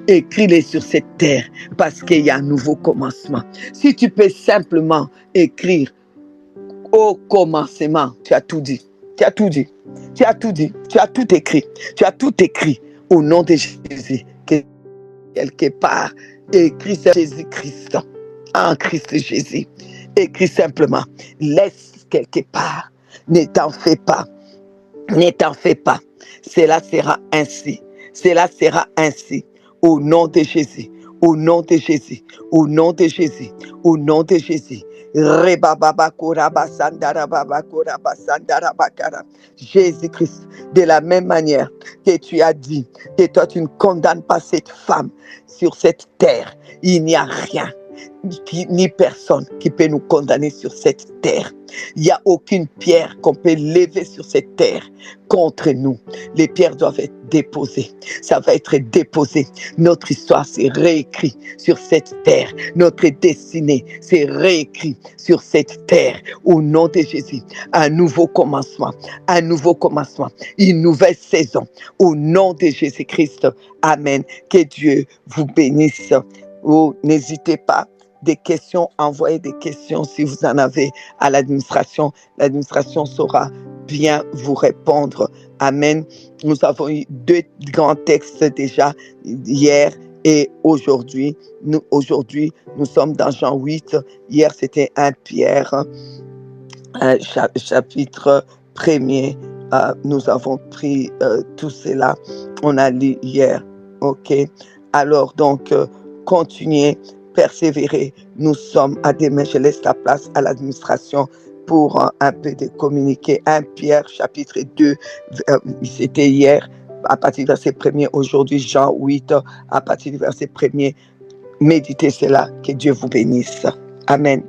Écris-les sur cette terre parce qu'il y a un nouveau commencement. Si tu peux simplement écrire au commencement, tu as tout dit. Tu as tout écrit au nom de Jésus. Quelque part, écris Jésus-Christ en Christ Jésus. Écris simplement. Laisse quelque part. Ne t'en fais pas. Cela sera ainsi. Au nom de Jésus. Jésus-Christ, de la même manière que tu as dit que toi tu ne condamnes pas cette femme sur cette terre, il n'y a rien ni personne qui peut nous condamner sur cette terre. Il n'y a aucune pierre qu'on peut lever sur cette terre contre nous. Les pierres doivent être déposées. Ça va être déposé. Notre histoire s'est réécrite sur cette terre. Notre destinée s'est réécrite sur cette terre. Au nom de Jésus, un nouveau commencement. Une nouvelle saison. Au nom de Jésus-Christ. Amen. Que Dieu vous bénisse. Oh, n'hésitez pas. Des questions, envoyez des questions si vous en avez à l'administration. L'administration saura bien vous répondre. Amen. Nous avons eu 2 grands textes déjà hier et aujourd'hui. Aujourd'hui, nous sommes dans Jean 8. Hier, c'était 1 Pierre, chapitre 1er. Nous avons pris tout cela. On a lu hier. OK. Alors, donc, continuez. Persévérer, nous sommes à demain. Je laisse la place à l'administration pour un peu de communiquer. 1 Pierre chapitre 2, c'était hier à partir du verset 1er, aujourd'hui Jean 8 à partir du verset 1er. Méditez cela, que Dieu vous bénisse. Amen.